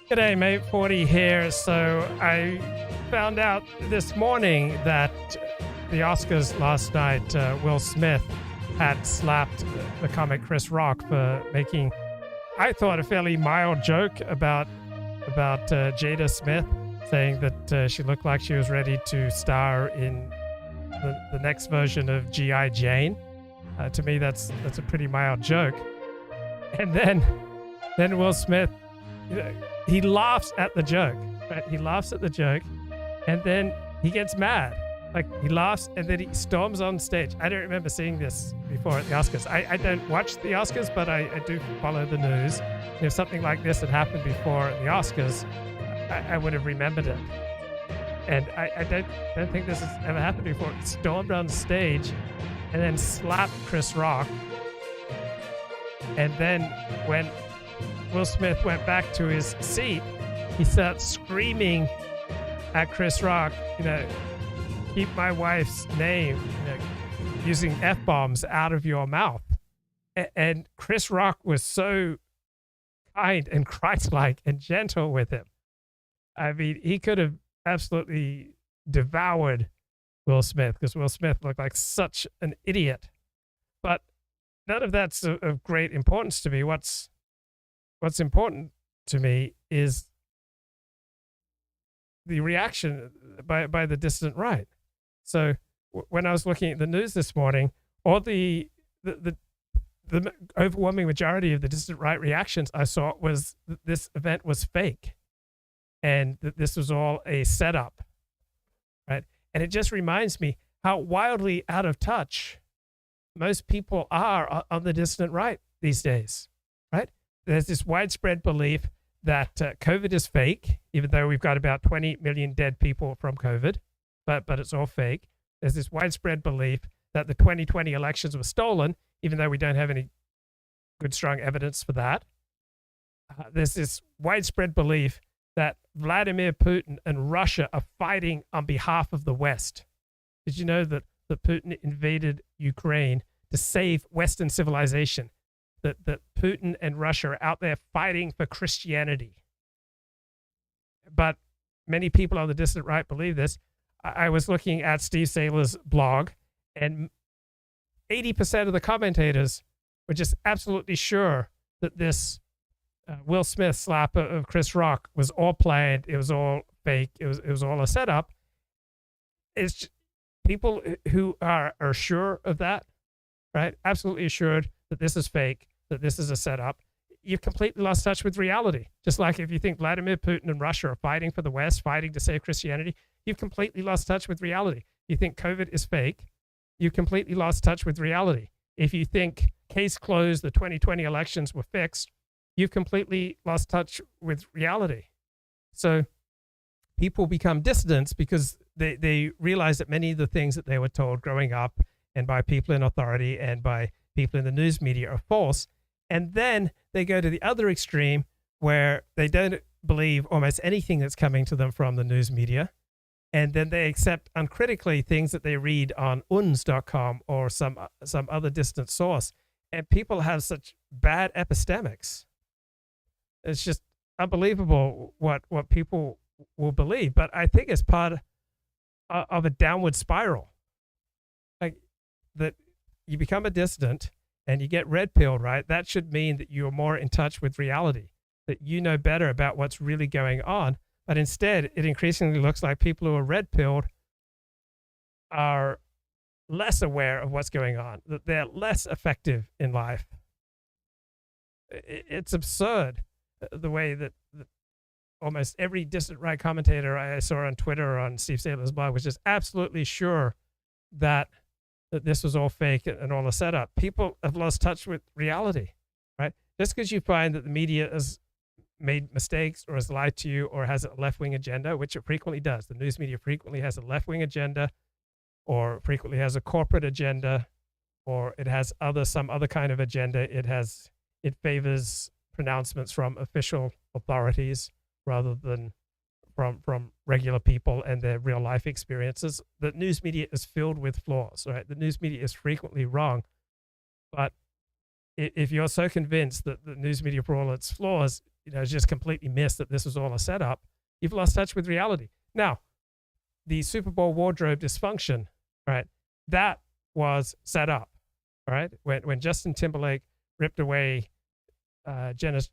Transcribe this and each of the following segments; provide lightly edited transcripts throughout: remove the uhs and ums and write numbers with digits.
G'day, mate. 40 here. So I found out this morning that the Oscars last night, Will Smith had slapped the comic Chris Rock for making, I thought, a fairly mild joke about Jada Smith, saying that she looked like she was ready to star in the next version of G.I. Jane. To me, that's a pretty mild joke. And then Will Smith, he laughs at the joke, right? He laughs at the joke, and then he gets mad. Like, he laughs, and then he storms on stage. I don't remember seeing this before at the Oscars. I don't watch the Oscars, but I do follow the news. If something like this had happened before at the Oscars, I would have remembered it. And I don't think this has ever happened before. He stormed on stage and then slapped Chris Rock. And then when Will Smith went back to his seat, he starts screaming at Chris Rock, keep my wife's name, using F-bombs out of your mouth. And Chris Rock was so kind and Christ-like and gentle with him. I mean, he could have absolutely devoured Will Smith, because Will Smith looked like such an idiot. But none of that's of great importance to me. What's important to me is the reaction by the dissident right. So when I was looking at the news this morning, all the overwhelming majority of the dissident right reactions I saw was that this event was fake and that this was all a setup, right? And it just reminds me how wildly out of touch most people are on the dissident right these days, right? There's this widespread belief that COVID is fake, even though we've got about 20 million dead people from COVID, but it's all fake. There's this widespread belief that the 2020 elections were stolen, even though we don't have any good, strong evidence for that. There's this widespread belief that Vladimir Putin and Russia are fighting on behalf of the West. Did you know that Putin invaded Ukraine to save Western civilization? That Putin and Russia are out there fighting for Christianity. But many people on the dissident right believe this. I was looking at Steve Saylor's blog, and 80% of the commentators were just absolutely sure that this Will Smith slap of Chris Rock was all planned. It was all fake. It was all a setup. It's just people who are sure of that, right? Absolutely assured that this is fake, that this is a setup. You've completely lost touch with reality. Just like if you think Vladimir Putin and Russia are fighting for the West, fighting to save Christianity, you've completely lost touch with reality. You think COVID is fake, you've completely lost touch with reality. If you think case closed, the 2020 elections were fixed, you've completely lost touch with reality. So people become dissidents because they realize that many of the things that they were told growing up and by people in authority and by people in the news media are false. And then they go to the other extreme where they don't believe almost anything that's coming to them from the news media. And then they accept uncritically things that they read on uns.com or some other distant source. And people have such bad epistemics. It's just unbelievable what people will believe. But I think it's part of a downward spiral. Like, that you become a dissident and you get red pilled, right? That should mean that you're more in touch with reality, that you know better about what's really going on. But instead, it increasingly looks like people who are red pilled are less aware of what's going on, that they're less effective in life. It's absurd the way that almost every distant right commentator I saw on Twitter or on Steve Saylor's blog was just absolutely sure that this was all fake and all a setup. People have lost touch with reality, right? Just because you find that the media has made mistakes or has lied to you or has a left-wing agenda, which it frequently does. The news media frequently has a left-wing agenda or frequently has a corporate agenda or it has some other kind of agenda. It favors pronouncements from official authorities rather than from regular people and their real life experiences. The news media is filled with flaws, right? The news media is frequently wrong. But if you're so convinced that the news media, for all its flaws, just completely missed that this was all a setup, you've lost touch with reality. Now, the Super Bowl wardrobe dysfunction, right? That was set up, right? When Justin Timberlake ripped away Janet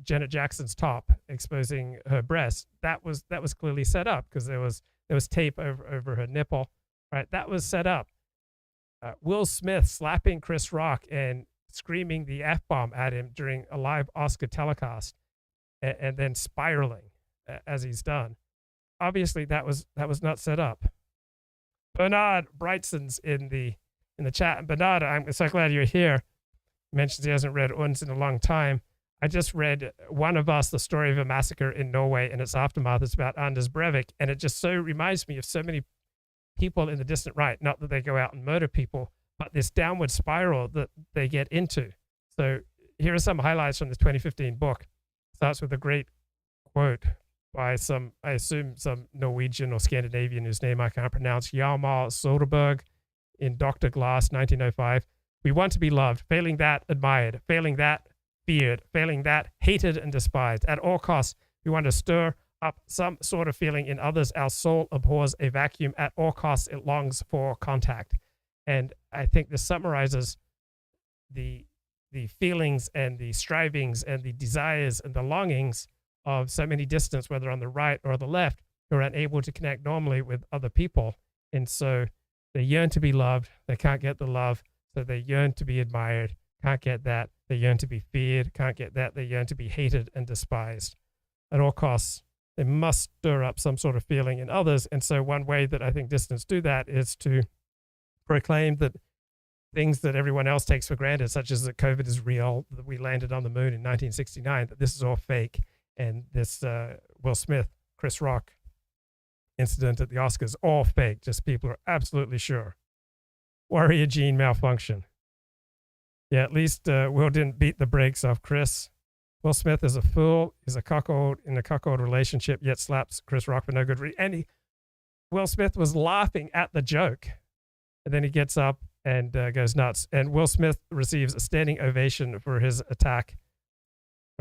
Jackson's top, exposing her breast, that was clearly set up because there was tape over her nipple, right? That was set up. Will Smith slapping Chris Rock and screaming the F-bomb at him during a live Oscar telecast, and then spiraling as he's done. Obviously, that was not set up. Bernard Brightson's in the chat. And Bernard, I'm so glad you're here. He mentions he hasn't read Uns in a long time. I just read One of Us, the story of a massacre in Norway and its aftermath. It's about Anders Breivik, and it just so reminds me of so many people in the distant right. Not that they go out and murder people, but this downward spiral that they get into. So here are some highlights from the 2015 book. Starts with a great quote by I assume some Norwegian or Scandinavian whose name I can't pronounce, Hjalmar Soderberg in Dr. Glass, 1905. We want to be loved, failing that, admired, failing that, feared, failing that, hated and despised. At all costs, we want to stir up some sort of feeling in others. Our soul abhors a vacuum. At all costs, it longs for contact. And I think this summarizes the feelings and the strivings and the desires and the longings of so many dissidents, whether on the right or the left, who are unable to connect normally with other people. And so they yearn to be loved. They can't get the love. So they yearn to be admired. Can't get that. They yearn to be feared. Can't get that. They yearn to be hated and despised. At all costs, they must stir up some sort of feeling in others. And so one way that I think dissidents do that is to proclaim that things that everyone else takes for granted, such as that COVID is real, that we landed on the moon in 1969, that this is all fake. And this Will Smith, Chris Rock incident at the Oscars, all fake. Just people are absolutely sure. Warrior gene malfunction. Yeah, at least Will didn't beat the brakes off Chris. Will Smith is a fool. He's a cuckold in a cuckold relationship, yet slaps Chris Rock for no good reason. And Will Smith was laughing at the joke. And then he gets up and goes nuts. And Will Smith receives a standing ovation for his attack,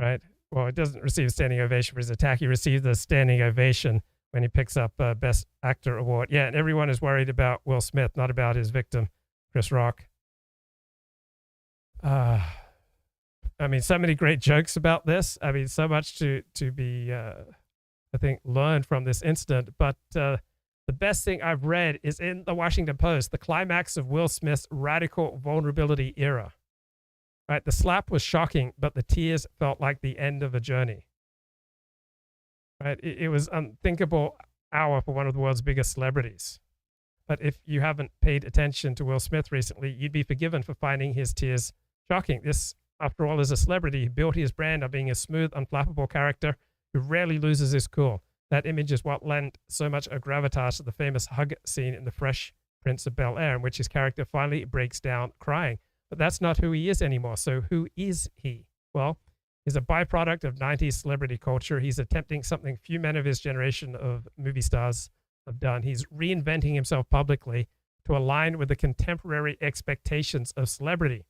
right? Well, it doesn't receive a standing ovation for his attack. He received a standing ovation when he picks up a Best Actor award. Yeah, and everyone is worried about Will Smith, not about his victim, Chris Rock. I mean, so many great jokes about this. I mean, so much to be, I think, learned from this incident. But the best thing I've read is in the Washington Post, the climax of Will Smith's radical vulnerability era. Right, the slap was shocking, but the tears felt like the end of a journey. Right, it was an unthinkable hour for one of the world's biggest celebrities. But if you haven't paid attention to Will Smith recently, you'd be forgiven for finding his tears shocking. This, after all, is a celebrity who built his brand on being a smooth, unflappable character who rarely loses his cool. That image is what lent so much a gravitas to the famous hug scene in The Fresh Prince of Bel-Air, in which his character finally breaks down crying. But that's not who he is anymore. So who is he? Well, he's a byproduct of 90s celebrity culture. He's attempting something few men of his generation of movie stars have done. He's reinventing himself publicly to align with the contemporary expectations of celebrity.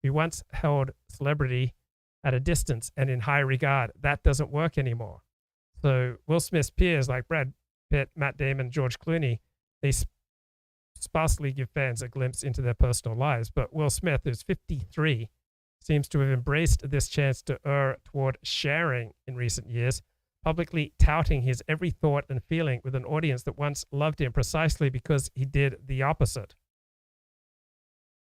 We once held celebrity at a distance and in high regard. That doesn't work anymore. So Will Smith's peers like Brad Pitt, Matt Damon, George Clooney, they sparsely give fans a glimpse into their personal lives. But Will Smith, who's 53, seems to have embraced this chance to err toward sharing in recent years, publicly touting his every thought and feeling with an audience that once loved him precisely because he did the opposite.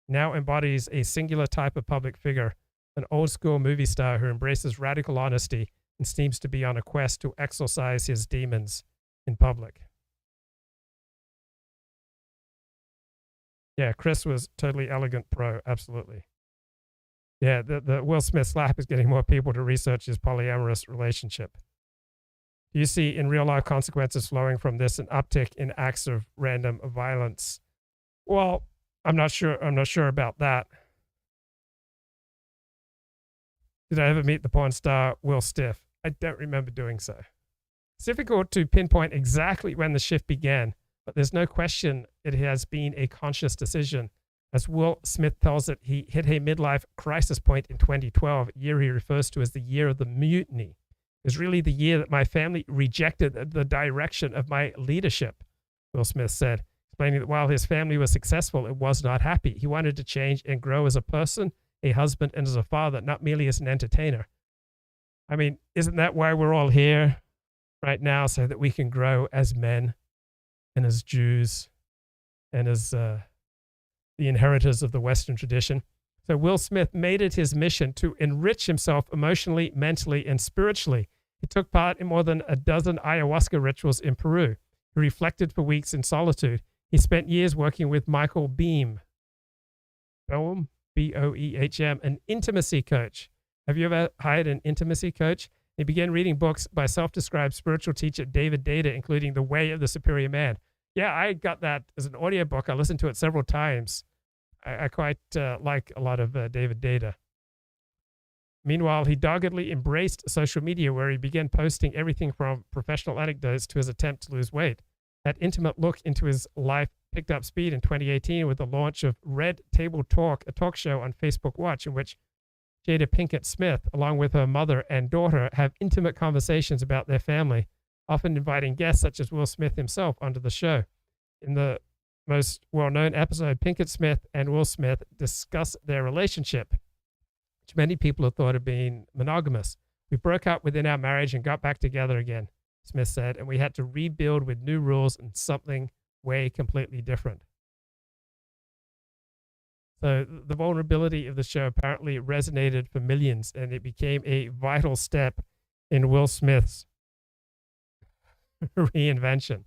Now embodies a singular type of public figure, an old-school movie star who embraces radical honesty and seems to be on a quest to exorcise his demons in public. Yeah, Chris was totally elegant pro, absolutely. Yeah, the Will Smith slap is getting more people to research his polyamorous relationship. Do you see in real life consequences flowing from this, an uptick in acts of random violence? Well, I'm not sure about that. Did I ever meet the porn star Will Stiff? I don't remember doing so. It's difficult to pinpoint exactly when the shift began, but there's no question it has been a conscious decision As Will Smith tells it, he hit a midlife crisis point in 2012, a year he refers to as the year of the mutiny. It was really the year that my family rejected the direction of my leadership, Will Smith said, explaining that while his family was successful, it was not happy. He wanted to change and grow as a person, a husband, and as a father, not merely as an entertainer. I mean, isn't that why we're all here right now, so that we can grow as men and as Jews and as the inheritors of the Western tradition? So Will Smith made it his mission to enrich himself emotionally, mentally, and spiritually. He took part in more than a dozen ayahuasca rituals in Peru. He reflected for weeks in solitude. He spent years working with Michael Boehm, B-O-E-H-M, an intimacy coach. Have you ever hired an intimacy coach? He began reading books by self-described spiritual teacher David Data, including The Way of the Superior Man. Yeah, I got that as an audiobook. I listened to it several times. I quite like a lot of David Data. Meanwhile, he doggedly embraced social media, where he began posting everything from professional anecdotes to his attempt to lose weight. That intimate look into his life picked up speed in 2018 with the launch of Red Table Talk, a talk show on Facebook Watch in which Jada Pinkett Smith, along with her mother and daughter, have intimate conversations about their family, often inviting guests such as Will Smith himself onto the show. In the most well-known episode, Pinkett Smith and Will Smith discuss their relationship, which many people have thought of being monogamous. We broke up within our marriage and got back together again, Smith said, and we had to rebuild with new rules and something way completely different. So the vulnerability of the show apparently resonated for millions, and it became a vital step in Will Smith's reinvention.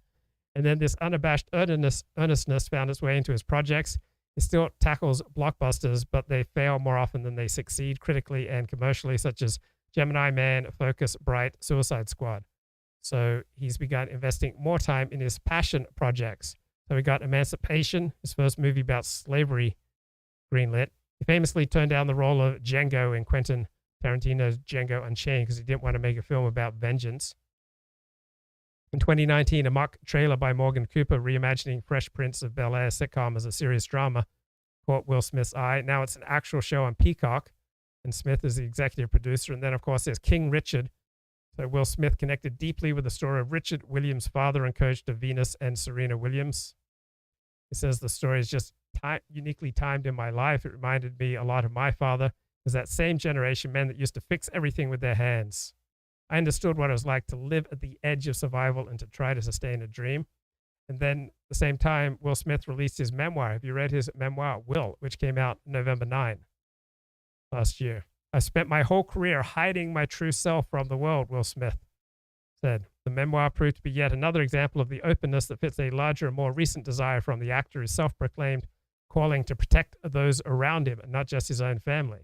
And then this unabashed earnestness found its way into his projects. He still tackles blockbusters, but they fail more often than they succeed critically and commercially, such as Gemini Man, Focus, Bright, Suicide Squad. So he's begun investing more time in his passion projects. So we got Emancipation, his first movie about slavery, greenlit. He famously turned down the role of Django in Quentin Tarantino's Django Unchained because he didn't want to make a film about vengeance. In 2019, a mock trailer by Morgan Cooper reimagining Fresh Prince of Bel-Air sitcom as a serious drama caught Will Smith's eye. Now it's an actual show on Peacock, and Smith is the executive producer. And then, of course, there's King Richard. So Will Smith connected deeply with the story of Richard Williams' father and coach to Venus and Serena Williams. He says the story is just uniquely timed in my life. It reminded me a lot of my father, was that same generation, men that used to fix everything with their hands. I understood what it was like to live at the edge of survival and to try to sustain a dream. And then at the same time, Will Smith released his memoir. Have you read his memoir, Will, which came out November 9 last year? I spent my whole career hiding my true self from the world, Will Smith said. The memoir proved to be yet another example of the openness that fits a larger and more recent desire from the actor, his self-proclaimed calling to protect those around him and not just his own family.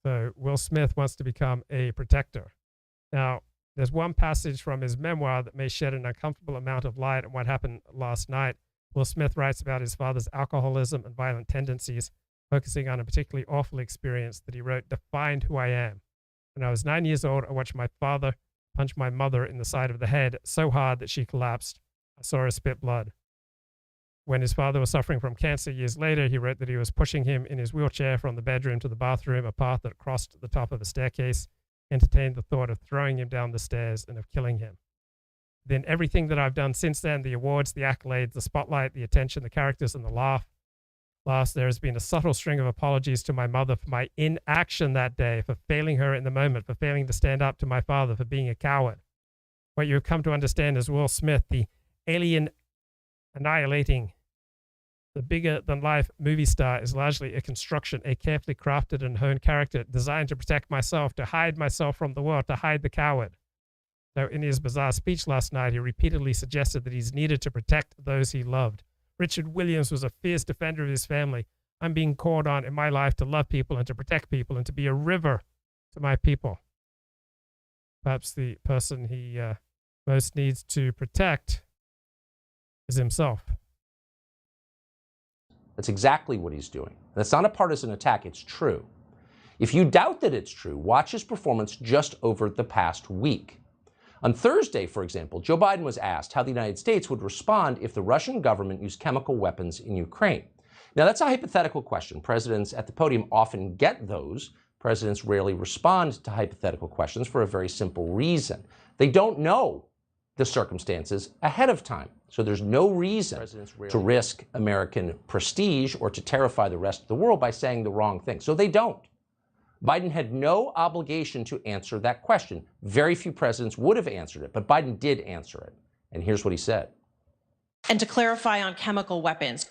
So Will Smith wants to become a protector. Now, there's one passage from his memoir that may shed an uncomfortable amount of light on what happened last night. Will Smith writes about his father's alcoholism and violent tendencies, focusing on a particularly awful experience that he wrote defined who I am. When I was 9 years old, I watched my father punch my mother in the side of the head so hard that she collapsed. I saw her spit blood. When his father was suffering from cancer years later, he wrote that he was pushing him in his wheelchair from the bedroom to the bathroom, a path that crossed the top of a staircase, entertained the thought of throwing him down the stairs and of killing him. Then everything that I've done since then, the awards, the accolades, the spotlight, the attention, the characters, and the laughs, there has been a subtle string of apologies to my mother for my inaction that day, for failing her in the moment, for failing to stand up to my father, for being a coward. What you have come to understand is Will Smith, the alien annihilating, the bigger-than-life movie star, is largely a construction, a carefully crafted and honed character designed to protect myself, to hide myself from the world, to hide the coward. So in his bizarre speech last night, he repeatedly suggested that he's needed to protect those he loved. Richard Williams was a fierce defender of his family. I'm being called on in my life to love people and to protect people and to be a river to my people. Perhaps the person he most needs to protect is himself. That's exactly what he's doing. That's not a partisan attack, it's true. If you doubt that it's true, watch his performance just over the past week. On Thursday, for example, Joe Biden was asked how the United States would respond if the Russian government used chemical weapons in Ukraine. Now, that's a hypothetical question. Presidents at the podium often get those. Presidents rarely respond to hypothetical questions for a very simple reason. They don't know the circumstances ahead of time. So there's no reason to risk American prestige or to terrify the rest of the world by saying the wrong thing. So they don't. Biden had no obligation to answer that question. Very few presidents would have answered it, but Biden did answer it. And here's what he said. And to clarify on chemical weapons,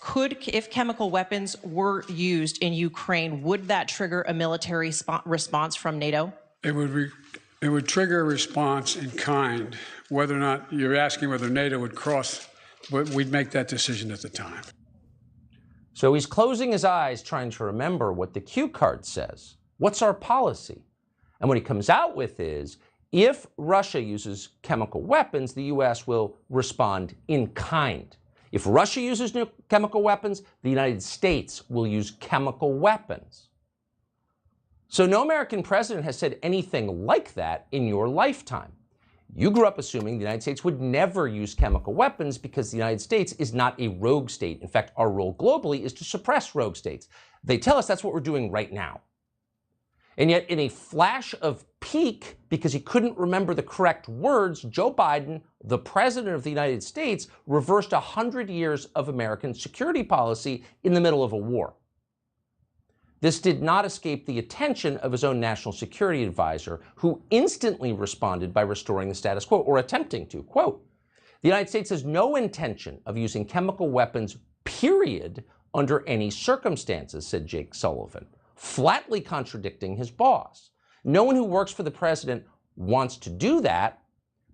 if chemical weapons were used in Ukraine, would that trigger a military response from NATO? It would trigger a response in kind. Whether or not you're asking whether NATO would cross, we'd make that decision at the time. So he's closing his eyes, trying to remember what the cue card says. What's our policy? And what he comes out with is, if Russia uses chemical weapons, the U.S. will respond in kind. If Russia uses chemical weapons, the United States will use chemical weapons. So no American president has said anything like that in your lifetime. You grew up assuming the United States would never use chemical weapons because the United States is not a rogue state. In fact, our role globally is to suppress rogue states. They tell us that's what we're doing right now. And yet, in a flash of pique, because he couldn't remember the correct words, Joe Biden, the president of the United States, reversed 100 years of American security policy in the middle of a war. This did not escape the attention of his own national security advisor, who instantly responded by restoring the status quo, or attempting to. Quote, "The United States has no intention of using chemical weapons, period, under any circumstances," said Jake Sullivan, flatly contradicting his boss. No one who works for the president wants to do that,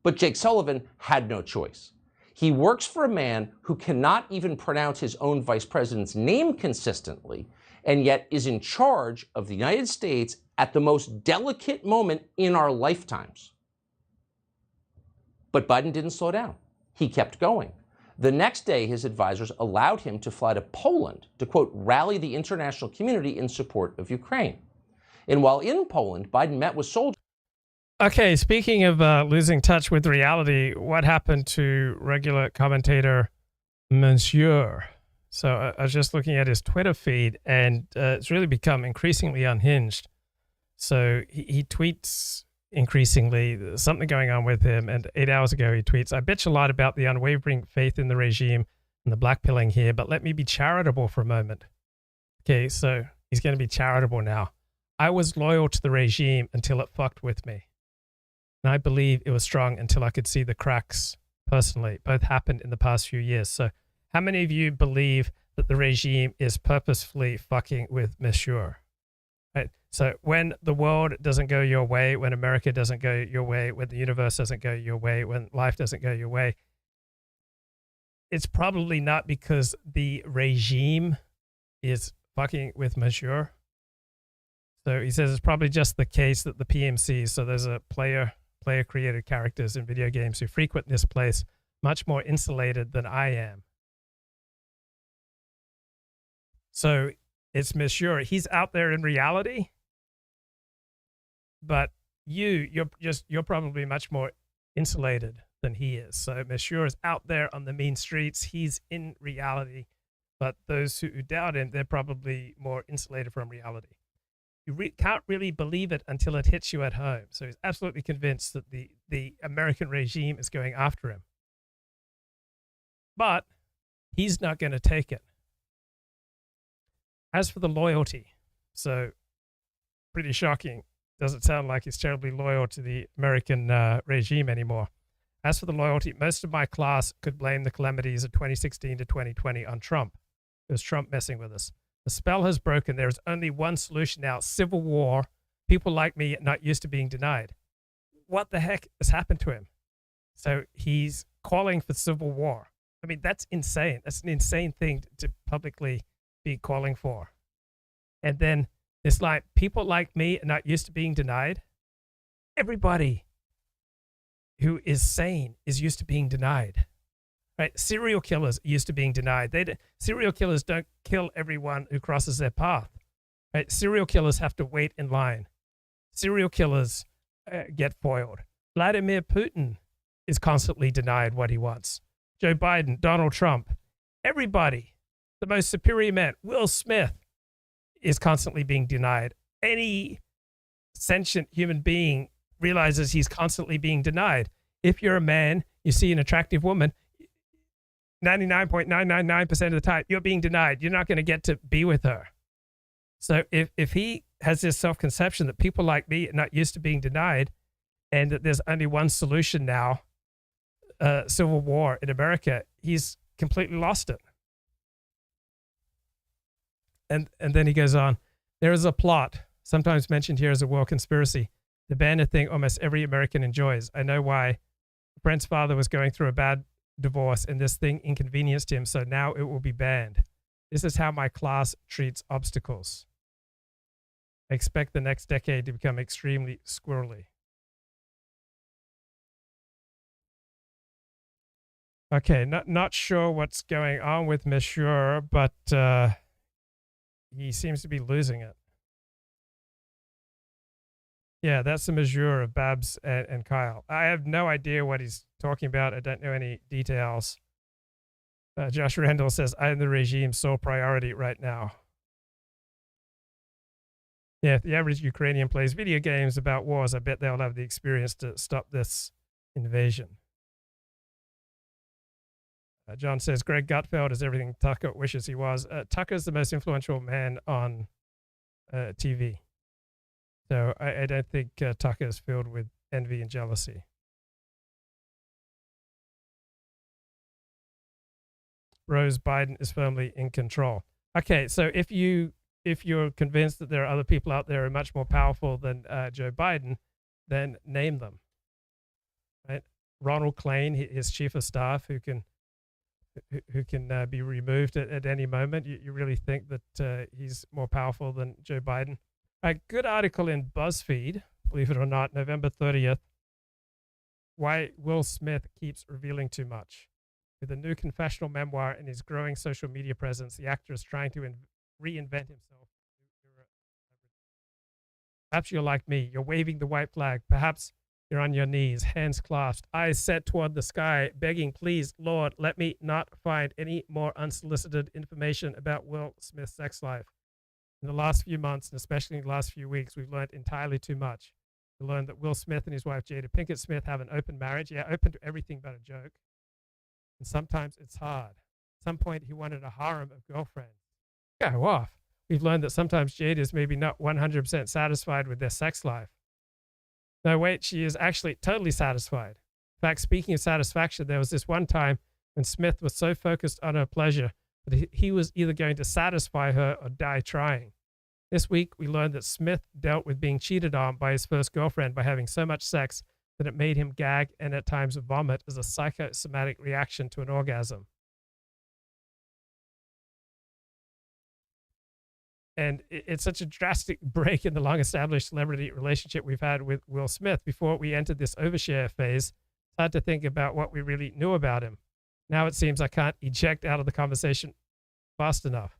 but Jake Sullivan had no choice. He works for a man who cannot even pronounce his own vice president's name consistently, and yet is in charge of the United States at the most delicate moment in our lifetimes. But Biden didn't slow down. He kept going. The next day, his advisors allowed him to fly to Poland to, quote, rally the international community in support of Ukraine. And while in Poland, Biden met with soldiers. Okay, speaking of losing touch with reality, what happened to regular commentator Monsieur? So I was just looking at his Twitter feed, and it's really become increasingly unhinged. So he tweets increasingly. There's something going on with him. And 8 hours ago, he tweets, "I bitch a lot about the unwavering faith in the regime and the blackpilling here, but let me be charitable for a moment." Okay, so he's going to be charitable now. "I was loyal to the regime until it fucked with me. And I believe it was strong until I could see the cracks personally. Both happened in the past few years." So how many of you believe that the regime is purposefully fucking with Monsieur? Right? So when the world doesn't go your way, when America doesn't go your way, when the universe doesn't go your way, when life doesn't go your way, it's probably not because the regime is fucking with Monsieur. So he says it's probably just the case that the PMCs, so there's a player-created characters in video games who frequent this place much more insulated than I am. So it's Monsieur. He's out there in reality, but you're probably much more insulated than he is. So Monsieur is out there on the mean streets. He's in reality, but those who doubt him, they're probably more insulated from reality. You can't really believe it until it hits you at home. So he's absolutely convinced that the American regime is going after him. But he's not going to take it. As for the loyalty, so pretty shocking. Doesn't sound like he's terribly loyal to the American regime anymore. As for the loyalty, most of my class could blame the calamities of 2016 to 2020 on Trump. It was Trump messing with us. The spell has broken. There is only one solution now: civil war. People like me are not used to being denied. What the heck has happened to him? So he's calling for civil war. I mean, that's insane. That's an insane thing to publicly be calling for. And then it's like, people like me are not used to being denied. Everybody who is sane is used to being denied. Right? Serial killers are used to being denied. Serial killers don't kill everyone who crosses their path. Right? Serial killers have to wait in line. Serial killers get foiled. Vladimir Putin is constantly denied what he wants. Joe Biden, Donald Trump, everybody, the most superior man, Will Smith, is constantly being denied. Any sentient human being realizes he's constantly being denied. If you're a man, you see an attractive woman, 99.999% of the time, you're being denied. You're not going to get to be with her. So if he has this self-conception that people like me are not used to being denied and that there's only one solution now, civil war in America, he's completely lost it. And then he goes on, there is a plot, sometimes mentioned here as a world conspiracy, to ban a thing almost every American enjoys. I know why. Brent's father was going through a bad divorce and this thing inconvenienced him, so now it will be banned. This is how my class treats obstacles. I expect the next decade to become extremely squirrely. Okay, not sure what's going on with Monsieur, but he seems to be losing it. Yeah, that's the Monsieur of Babs and Kyle. I have no idea what he's talking about. I don't know any details. Josh Randall says, I am the regime's sole priority right now. Yeah, if the average Ukrainian plays video games about wars, I bet they'll have the experience to stop this invasion. John says, Greg Gutfeld is everything Tucker wishes he was. Tucker's the most influential man on TV. So I don't think Tucker is filled with envy and jealousy. Rose Biden is firmly in control. Okay, so if you're convinced that there are other people out there who are much more powerful than Joe Biden, then name them. Right? Ronald Klain, his chief of staff, who can be removed at any moment. You really think that he's more powerful than Joe Biden? A good article in BuzzFeed, believe it or not, November 30th. Why Will Smith keeps revealing too much. With a new confessional memoir and his growing social media presence, the actor is trying to reinvent himself. Perhaps you're like me. You're waving the white flag. Perhaps you're on your knees, hands clasped, eyes set toward the sky, begging, please, Lord, let me not find any more unsolicited information about Will Smith's sex life. In the last few months, and especially in the last few weeks, we've learned entirely too much. We learned that Will Smith and his wife, Jada Pinkett Smith, have an open marriage. Yeah, open to everything but a joke. And sometimes it's hard. At some point, he wanted a harem of girlfriends. Go off. We've learned that sometimes Jada is maybe not 100% satisfied with their sex life. No, wait, she is actually totally satisfied. In fact, speaking of satisfaction, there was this one time when Smith was so focused on her pleasure that he was either going to satisfy her or die trying. This week, we learned that Smith dealt with being cheated on by his first girlfriend by having so much sex that it made him gag and at times vomit as a psychosomatic reaction to an orgasm. And it's such a drastic break in the long-established celebrity relationship we've had with Will Smith. Before we entered this overshare phase, it's hard to think about what we really knew about him. Now it seems I can't eject out of the conversation fast enough.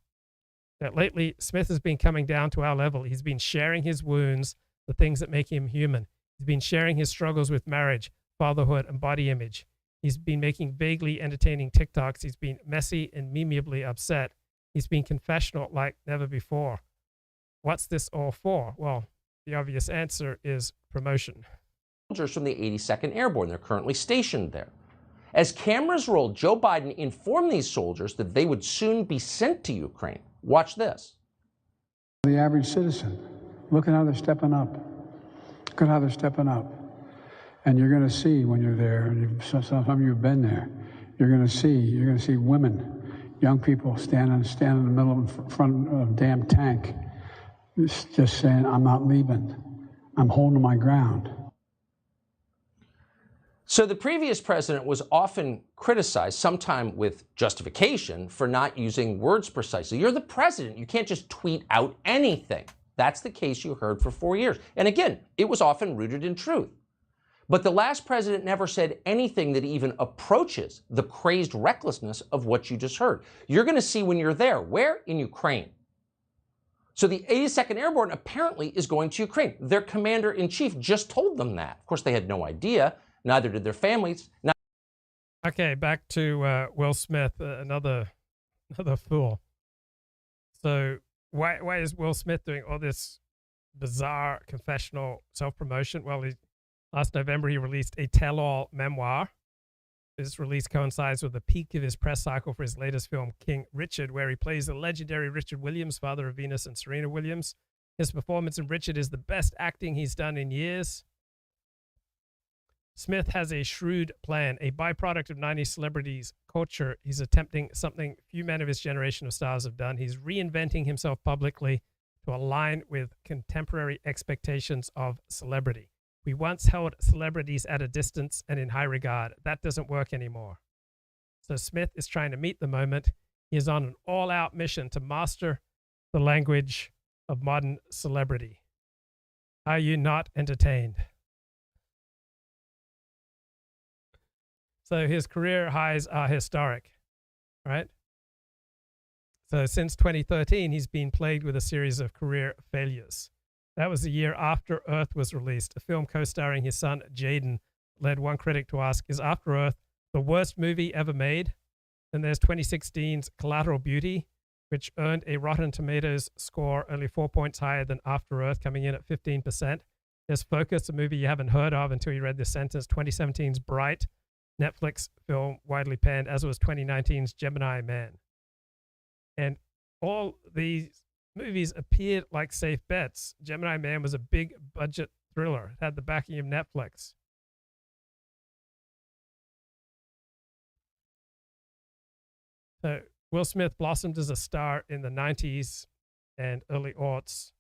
That lately, Smith has been coming down to our level. He's been sharing his wounds, the things that make him human. He's been sharing his struggles with marriage, fatherhood, and body image. He's been making vaguely entertaining TikToks. He's been messy and memeably upset. He's been confessional like never before. What's this all for? Well, the obvious answer is promotion. Soldiers from the 82nd Airborne. They're currently stationed there. As cameras rolled, Joe Biden informed these soldiers that they would soon be sent to Ukraine. Watch this. The average citizen, look at how they're stepping up. Look at how they're stepping up. And you're going to see when you're there, and some of you have been there, you're going to see women, young people standing in the middle of front of a damn tank, just saying, I'm not leaving. I'm holding my ground. So the previous president was often criticized, sometimes with justification, for not using words precisely. You're the president. You can't just tweet out anything. That's the case you heard for 4 years. And again, it was often rooted in truth. But the last president never said anything that even approaches the crazed recklessness of what you just heard. You're going to see when you're there. Where? In Ukraine. So the 82nd Airborne apparently is going to Ukraine. Their commander-in-chief just told them that. Of course, they had no idea. Neither did their families. Okay, back to Will Smith, another fool. So why is Will Smith doing all this bizarre confessional self-promotion? Well, last November he released a tell-all memoir. This release coincides with the peak of his press cycle for his latest film, King Richard, where he plays the legendary Richard Williams, father of Venus and Serena Williams. His performance in Richard is the best acting he's done in years. Smith has a shrewd plan, a byproduct of 90s celebrities culture. He's attempting something few men of his generation of stars have done. He's reinventing himself publicly to align with contemporary expectations of celebrity. We once held celebrities at a distance and in high regard. That doesn't work anymore. So Smith is trying to meet the moment. He is on an all-out mission to master the language of modern celebrity. Are you not entertained? So his career highs are historic, right? So since 2013, he's been plagued with a series of career failures. That was the year after Earth was released. A film co-starring his son, Jaden, led one critic to ask, is After Earth the worst movie ever made? Then there's 2016's Collateral Beauty, which earned a Rotten Tomatoes score only 4 points higher than After Earth, coming in at 15%. There's Focus, a movie you haven't heard of until you read this sentence, 2017's Bright, Netflix film widely panned, as was 2019's Gemini Man. And all these movies appeared like safe bets. Gemini Man was a big budget thriller. It had the backing of Netflix. So Will Smith blossomed as a star in the 90s and early aughts,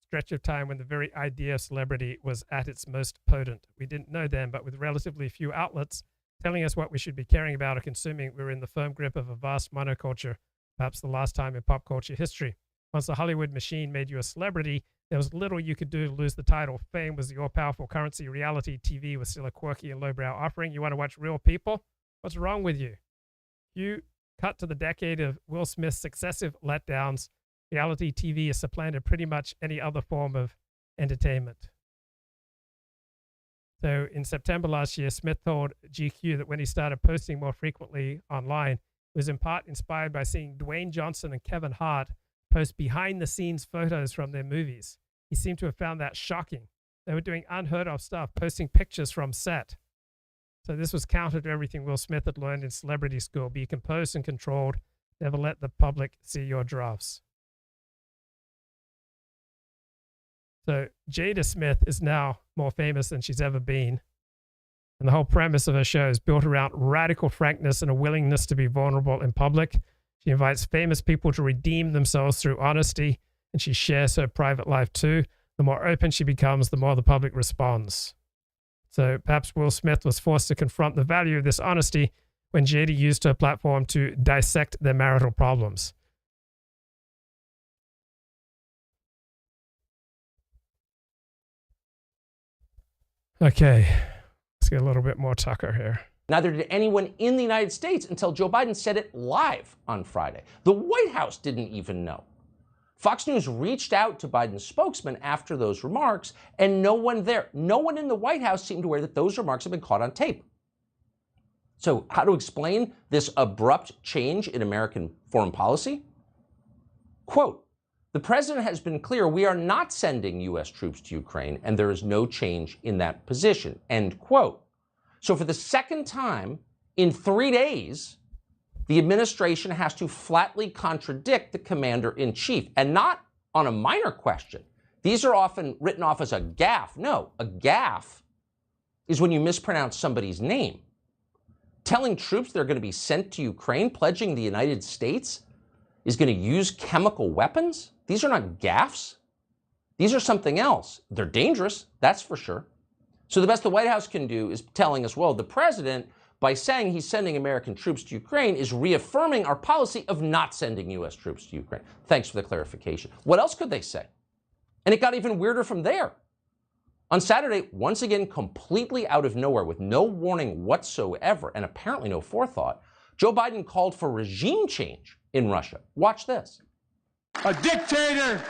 stretch of time when the very idea of celebrity was at its most potent. We didn't know then, but with relatively few outlets telling us what we should be caring about or consuming, we were in the firm grip of a vast monoculture, perhaps the last time in pop culture history. Once the Hollywood machine made you a celebrity, there was little you could do to lose the title. Fame was the all-powerful currency. Reality TV was still a quirky and lowbrow offering. You want to watch real people? What's wrong with you? You cut to the decade of Will Smith's successive letdowns. Reality TV has supplanted pretty much any other form of entertainment. So in September last year, Smith told GQ that when he started posting more frequently online, it was in part inspired by seeing Dwayne Johnson and Kevin Hart post behind-the-scenes photos from their movies. He seemed to have found that shocking. They were doing unheard-of stuff, posting pictures from set. So this was counter to everything Will Smith had learned in celebrity school. Be composed and controlled. Never let the public see your drafts. So Jada Smith is now more famous than she's ever been. And the whole premise of her show is built around radical frankness and a willingness to be vulnerable in public. She invites famous people to redeem themselves through honesty, and she shares her private life too. The more open she becomes, the more the public responds. So perhaps Will Smith was forced to confront the value of this honesty when Jada used her platform to dissect their marital problems. Okay, let's get a little bit more Tucker here. Neither did anyone in the United States until Joe Biden said it live on Friday. The White House didn't even know. Fox News reached out to Biden's spokesman after those remarks, and no one there, no one in the White House seemed aware that those remarks had been caught on tape. So how to explain this abrupt change in American foreign policy? Quote, the president has been clear we are not sending U.S. troops to Ukraine, and there is no change in that position, end quote. So for the second time in 3 days, the administration has to flatly contradict the commander-in-chief, and not on a minor question. These are often written off as a gaffe. No, a gaffe is when you mispronounce somebody's name. Telling troops they're going to be sent to Ukraine, pledging the United States is going to use chemical weapons? These are not gaffes. These are something else. They're dangerous, that's for sure. So the best the White House can do is telling us, well, the president, by saying he's sending American troops to Ukraine, is reaffirming our policy of not sending U.S. troops to Ukraine. Thanks for the clarification. What else could they say? And it got even weirder from there. On Saturday, once again, completely out of nowhere, with no warning whatsoever, and apparently no forethought, Joe Biden called for regime change in Russia. Watch this. A dictator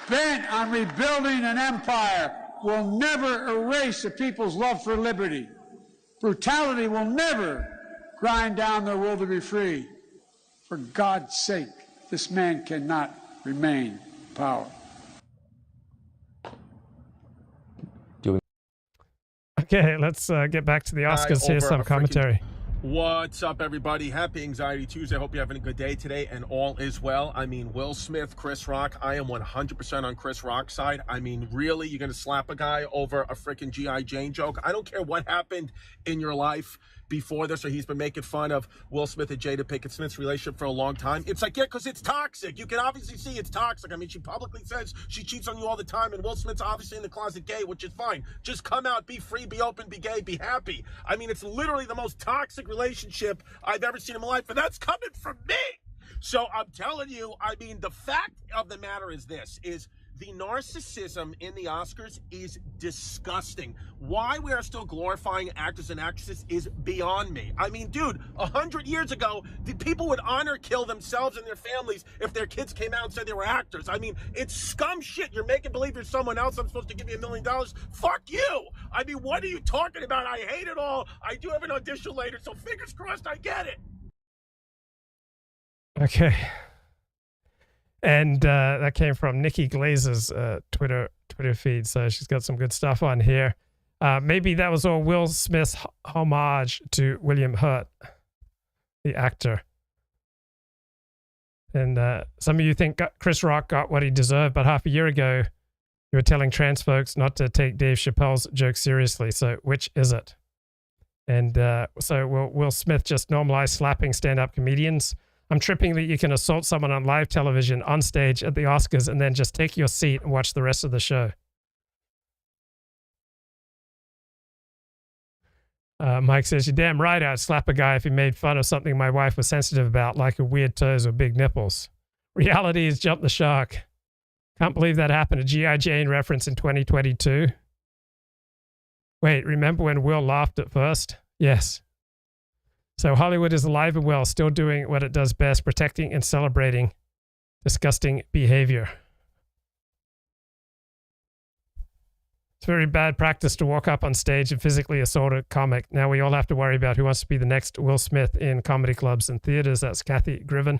bent on rebuilding an empire will never erase a people's love for liberty. Brutality will never grind down their will to be free. For God's sake, this man cannot remain in power. Okay, let's get back to the Oscars. Here's some commentary. What's up, everybody? Happy Anxiety Tuesday. Hope you're having a good day today and all is well. I mean, Will Smith, Chris Rock. I am 100% on Chris Rock's side. I mean, really, you're going to slap a guy over a freaking G.I. Jane joke? I don't care what happened in your life before this, or he's been making fun of Will Smith and Jada Pinkett Smith's relationship for a long time. It's like, yeah, because it's toxic. You can obviously see it's toxic. I mean, she publicly says she cheats on you all the time, and Will Smith's obviously in the closet gay, which is fine. Just come out, be free, be open, be gay, be happy. I mean, it's literally the most toxic relationship I've ever seen in my life, and that's coming from me. So I'm telling you, I mean, the fact of the matter is this, is the narcissism in the Oscars is disgusting. Why we are still glorifying actors and actresses is beyond me. I mean, dude, 100 years ago, the people would honor kill themselves and their families if their kids came out and said they were actors. I mean, it's scum shit. You're making believe you're someone else. I'm supposed to give you $1 million. Fuck you. I mean, what are you talking about? I hate it all. I do have an audition later, so fingers crossed I get it. Okay. And that came from Nikki Glazer's Twitter feed, so she's got some good stuff on here. Maybe that was all Will Smith's homage to William Hurt, the actor. And some of you think Chris Rock got what he deserved, but half a year ago, you were telling trans folks not to take Dave Chappelle's joke seriously. So which is it? And so will Smith just normalize slapping stand-up comedians? I'm tripping that you can assault someone on live television, on stage, at the Oscars, and then just take your seat and watch the rest of the show. Mike says, you're damn right I'd slap a guy if he made fun of something my wife was sensitive about, like her weird toes or big nipples. Reality is jump the shark. Can't believe that happened. A G.I. Jane reference in 2022. Wait, remember when Will laughed at first? Yes. So Hollywood is alive and well, still doing what it does best, protecting and celebrating disgusting behavior. It's very bad practice to walk up on stage and physically assault a comic. Now we all have to worry about who wants to be the next Will Smith in comedy clubs and theaters. That's Kathy Griffin.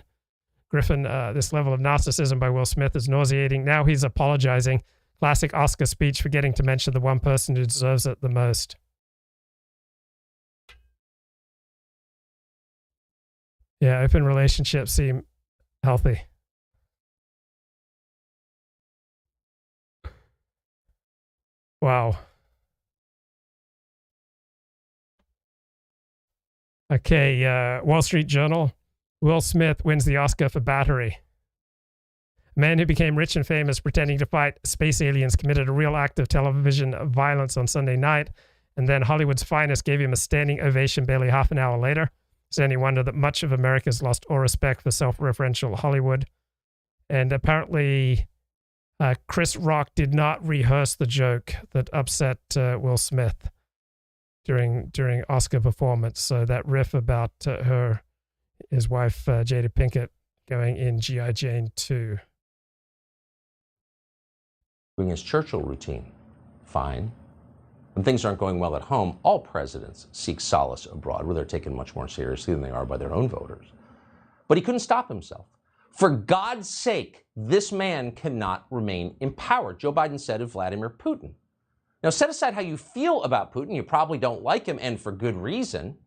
This level of narcissism by Will Smith is nauseating. Now he's apologizing. Classic Oscar speech, forgetting to mention the one person who deserves it the most. Yeah, open relationships seem healthy. Wow. Okay, Wall Street Journal. Will Smith wins the Oscar for battery. A man who became rich and famous pretending to fight space aliens committed a real act of television violence on Sunday night, and then Hollywood's finest gave him a standing ovation barely half an hour later. It's any wonder that much of America's lost all respect for self-referential Hollywood. And apparently, Chris Rock did not rehearse the joke that upset Will Smith during Oscar performance. So that riff about his wife, Jada Pinkett, going in G.I. Jane 2. Doing his Churchill routine. Fine. When things aren't going well at home, all presidents seek solace abroad, where they're taken much more seriously than they are by their own voters. But he couldn't stop himself. For God's sake, this man cannot remain in power, Joe Biden said of Vladimir Putin. Now, set aside how you feel about Putin. You probably don't like him, and for good reason.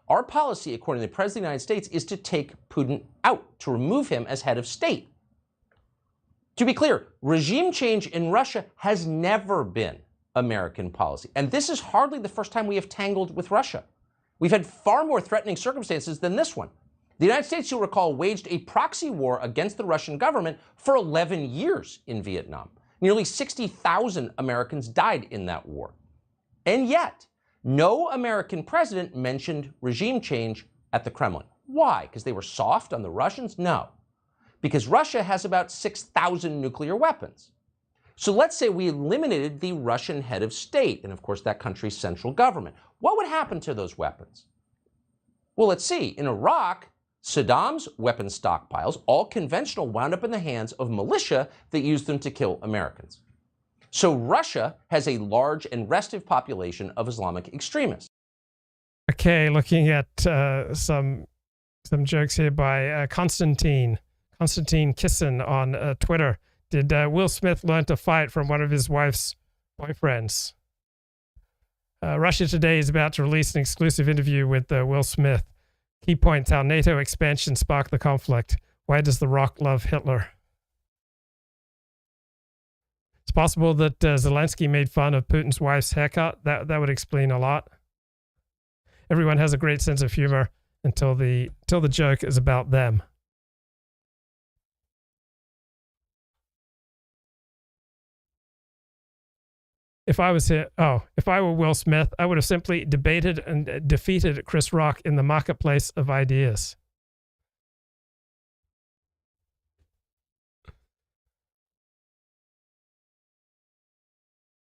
Our policy, according to the President of the United States, is to take Putin out, to remove him as head of state. To be clear, regime change in Russia has never been American policy. And this is hardly the first time we have tangled with Russia. We've had far more threatening circumstances than this one. The United States, you'll recall, waged a proxy war against the Russian government for 11 years in Vietnam. Nearly 60,000 Americans died in that war. And yet, no American president mentioned regime change at the Kremlin. Why? Because they were soft on the Russians? No. Because Russia has about 6,000 nuclear weapons. So let's say we eliminated the Russian head of state and, of course, that country's central government. What would happen to those weapons? Well, let's see. In Iraq, Saddam's weapons stockpiles, all conventional, wound up in the hands of militia that used them to kill Americans. So Russia has a large and restive population of Islamic extremists. Okay, looking at some jokes here by Konstantin Kissen on Twitter. Did Will Smith learn to fight from one of his wife's boyfriends? Russia Today is about to release an exclusive interview with Will Smith. Key points: how NATO expansion sparked the conflict. Why does The Rock love Hitler? It's possible that Zelensky made fun of Putin's wife's haircut. That would explain a lot. Everyone has a great sense of humor until the joke is about them. If I were Will Smith, I would have simply debated and defeated Chris Rock in the marketplace of ideas.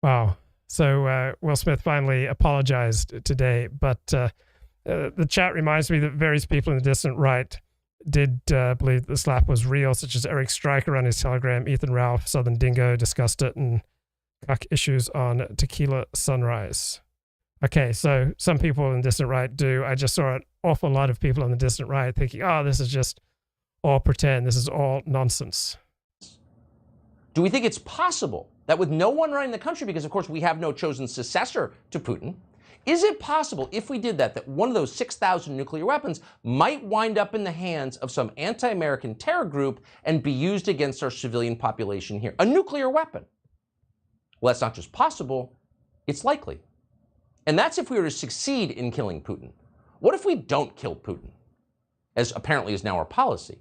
Wow. So Will Smith finally apologized today, but the chat reminds me that various people in the distant right did believe the slap was real, such as Eric Stryker on his Telegram, Ethan Ralph, Southern Dingo discussed it, and cuck issues on Tequila Sunrise. Okay, so some people in the distant right do. I just saw an awful lot of people on the distant right thinking, oh, this is just all pretend. This is all nonsense. Do we think it's possible that with no one running the country, because of course we have no chosen successor to Putin, is it possible if we did that one of those 6,000 nuclear weapons might wind up in the hands of some anti-American terror group and be used against our civilian population here? A nuclear weapon. Well, that's not just possible, it's likely. And that's if we were to succeed in killing Putin. What if we don't kill Putin, as apparently is now our policy?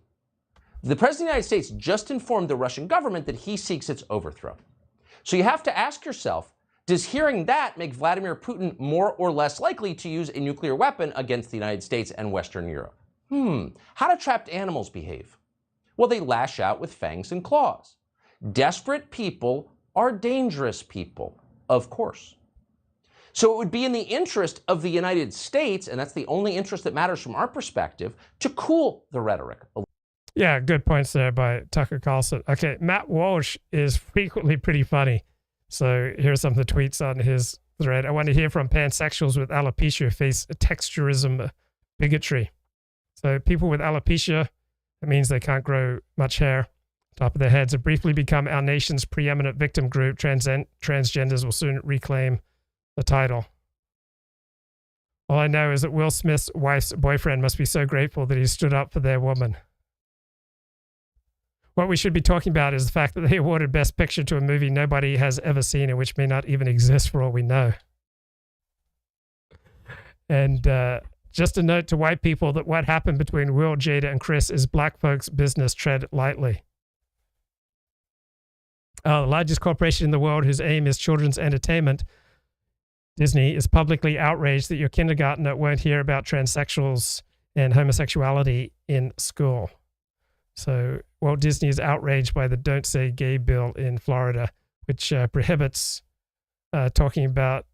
The President of the United States just informed the Russian government that he seeks its overthrow. So you have to ask yourself, does hearing that make Vladimir Putin more or less likely to use a nuclear weapon against the United States and Western Europe? How do trapped animals behave? Well, they lash out with fangs and claws. Desperate people are dangerous people, of course. So it would be in the interest of the United States, and that's the only interest that matters from our perspective, to cool the rhetoric. Yeah, good points there by Tucker Carlson. Okay, Matt Walsh is frequently pretty funny. So here's some of the tweets on his thread. I want to hear from pansexuals with alopecia who face texturism bigotry. So people with alopecia, it means they can't grow much hair top of their heads, have briefly become our nation's preeminent victim group. Transgenders will soon reclaim the title. All I know is that Will Smith's wife's boyfriend must be so grateful that he stood up for their woman. What we should be talking about is the fact that they awarded Best Picture to a movie nobody has ever seen and which may not even exist for all we know. And just a note to white people that what happened between Will, Jada, and Chris is black folks' business. Tread lightly. The largest corporation in the world whose aim is children's entertainment, Disney, is publicly outraged that your kindergartner won't hear about transsexuals and homosexuality in school. So Walt Disney is outraged by the Don't Say Gay bill in Florida, which prohibits talking about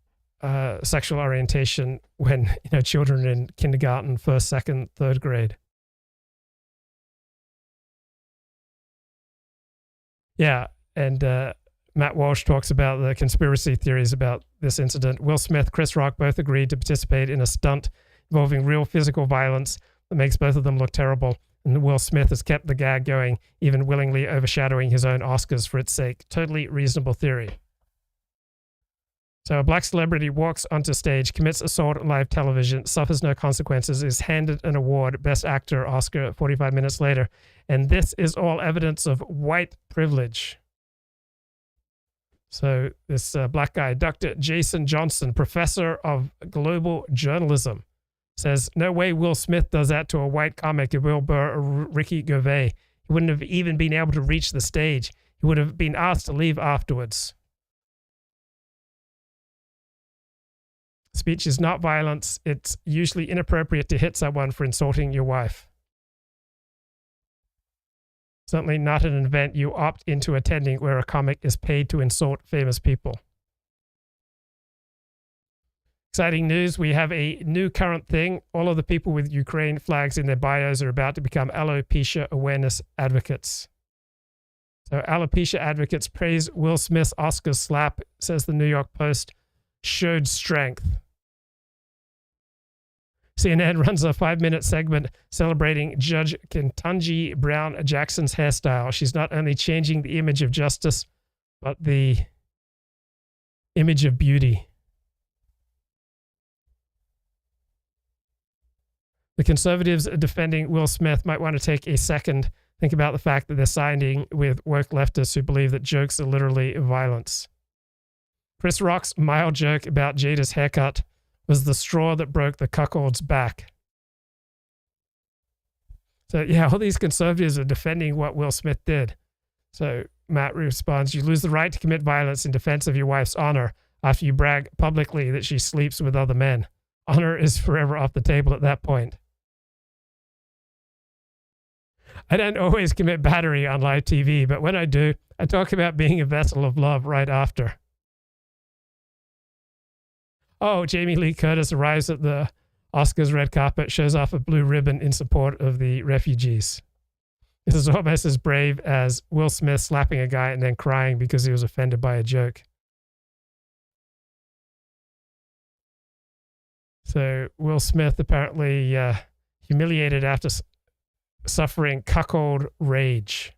sexual orientation when children in kindergarten, first, second, third grade. Yeah, and Matt Walsh talks about the conspiracy theories about this incident. Will Smith, Chris Rock both agreed to participate in a stunt involving real physical violence that makes both of them look terrible. And Will Smith has kept the gag going, even willingly overshadowing his own Oscars for its sake. Totally reasonable theory. So a black celebrity walks onto stage, commits assault on live television, suffers no consequences, is handed an award, Best Actor Oscar 45 minutes later. And this is all evidence of white privilege. So this black guy, Dr. Jason Johnson, professor of global journalism, says, no way Will Smith does that to a white comic, a Bill Burr or Ricky Gervais. He wouldn't have even been able to reach the stage. He would have been asked to leave afterwards. Speech is not violence. It's usually inappropriate to hit someone for insulting your wife. Certainly not an event you opt into attending where a comic is paid to insult famous people. Exciting news, we have a new current thing. All of the people with Ukraine flags in their bios are about to become alopecia awareness advocates. So alopecia advocates praise Will Smith's Oscar slap, says the New York Post, showed strength. CNN runs a 5-minute segment celebrating Judge Ketanji Brown Jackson's hairstyle. She's not only changing the image of justice, but the image of beauty. The conservatives defending Will Smith might want to take a second, think about the fact that they're siding with woke leftists who believe that jokes are literally violence. Chris Rock's mild joke about Jada's haircut was the straw that broke the cuckold's back. So, yeah, all these conservatives are defending what Will Smith did. So Matt responds, you lose the right to commit violence in defense of your wife's honor after you brag publicly that she sleeps with other men. Honor is forever off the table at that point. I don't always commit battery on live TV, but when I do, I talk about being a vessel of love right after. Oh, Jamie Lee Curtis arrives at the Oscars red carpet, shows off a blue ribbon in support of the refugees. This is almost as brave as Will Smith slapping a guy and then crying because he was offended by a joke. So Will Smith apparently humiliated after suffering cuckold rage.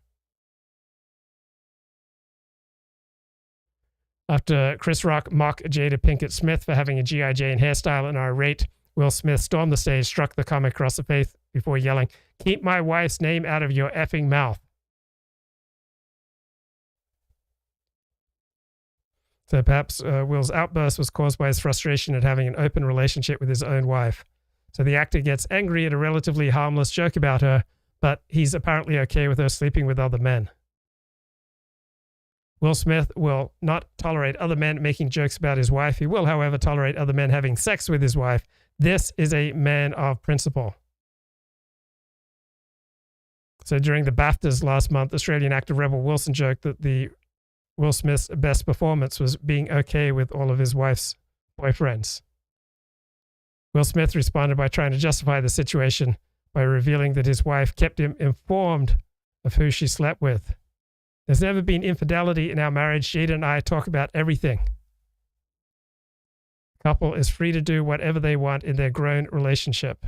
After Chris Rock mocked Jada Pinkett Smith for having a G.I. Jane hairstyle and irate, Will Smith stormed the stage, struck the comic across the face before yelling, "Keep my wife's name out of your effing mouth." So perhaps Will's outburst was caused by his frustration at having an open relationship with his own wife. So the actor gets angry at a relatively harmless joke about her, but he's apparently okay with her sleeping with other men. Will Smith will not tolerate other men making jokes about his wife. He will, however, tolerate other men having sex with his wife. This is a man of principle. So during the BAFTAs last month, Australian actor Rebel Wilson joked that the Will Smith's best performance was being okay with all of his wife's boyfriends. Will Smith responded by trying to justify the situation by revealing that his wife kept him informed of who she slept with. There's never been infidelity in our marriage. Jada and I talk about everything. The couple is free to do whatever they want in their grown relationship.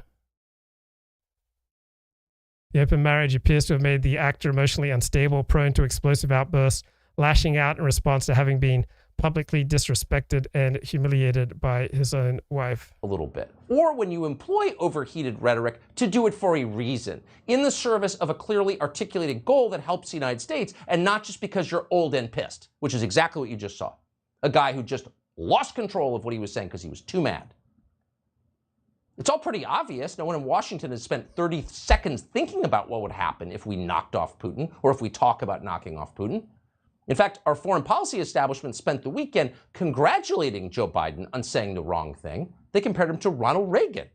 The open marriage appears to have made the actor emotionally unstable, prone to explosive outbursts, lashing out in response to having been publicly disrespected and humiliated by his own wife. A little bit. Or when you employ overheated rhetoric to do it for a reason, in the service of a clearly articulated goal that helps the United States, and not just because you're old and pissed, which is exactly what you just saw. A guy who just lost control of what he was saying because he was too mad. It's all pretty obvious. No one in Washington has spent 30 seconds thinking about what would happen if we knocked off Putin, or if we talk about knocking off Putin. In fact, our foreign policy establishment spent the weekend congratulating Joe Biden on saying the wrong thing. They compared him to Ronald Reagan.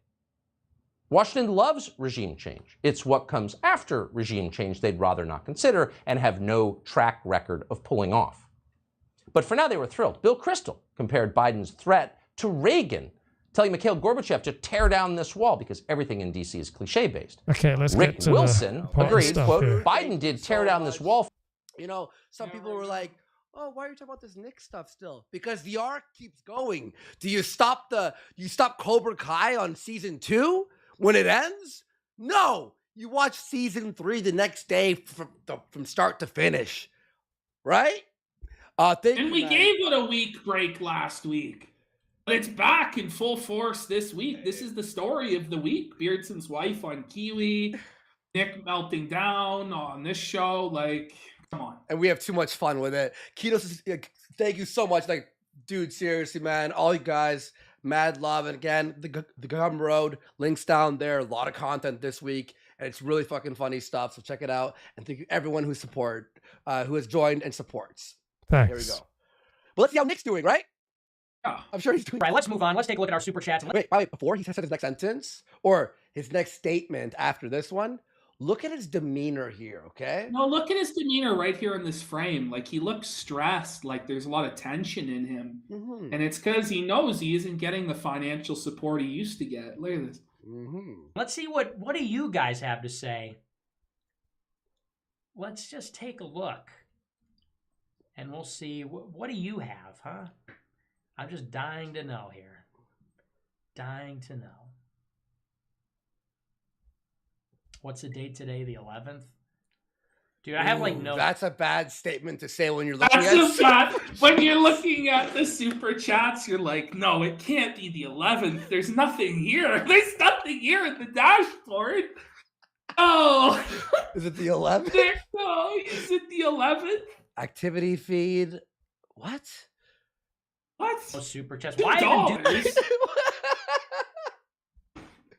Washington loves regime change. It's what comes after regime change they'd rather not consider and have no track record of pulling off. But for now, they were thrilled. Bill Kristol compared Biden's threat to Reagan, telling Mikhail Gorbachev to tear down this wall because everything in D.C. is cliche-based. Okay, let's Rick get to Wilson agreed, quote, here. Biden did tear down this wall. You know, some people were like, oh, why are you talking about this Nick stuff still? Because the arc keeps going. Do you stop Cobra Kai on season 2 when it ends? No, you watch season 3 the next day from start to finish, right? And we gave it a week break last week. But it's back in full force this week. This is the story of the week. Beardson's wife on Kiwi, Nick melting down on this show. Like, come on. And we have too much fun with it. Ketos, thank you so much. Like, dude, seriously, man. All you guys, mad love. And again, the Gum Road, links down there. A lot of content this week. And it's really fucking funny stuff. So check it out. And thank you everyone who has joined and supports. Thanks. Here we go. But let's see how Nick's doing, right? Yeah. I'm sure he's doing. Right, let's move on. Let's take a look at our super chats. Wait, before he says his next sentence or his next statement after this one, look at his demeanor here, okay? No, look at his demeanor right here in this frame. Like, he looks stressed, like there's a lot of tension in him. Mm-hmm. And it's because he knows he isn't getting the financial support he used to get. Look at this. Mm-hmm. Let's see what do you guys have to say. Let's just take a look. And we'll see. What do you have, huh? I'm just dying to know here. Dying to know. What's the date today? The 11th? Dude, I have like no... That's a bad statement to say when you're looking when you're looking at the super chats, you're like, no, it can't be the 11th. There's nothing here. There's nothing here in the dashboard. Oh. Is it the 11th? No, is it the 11th? Activity feed. What? What? No super chats. Why even do this?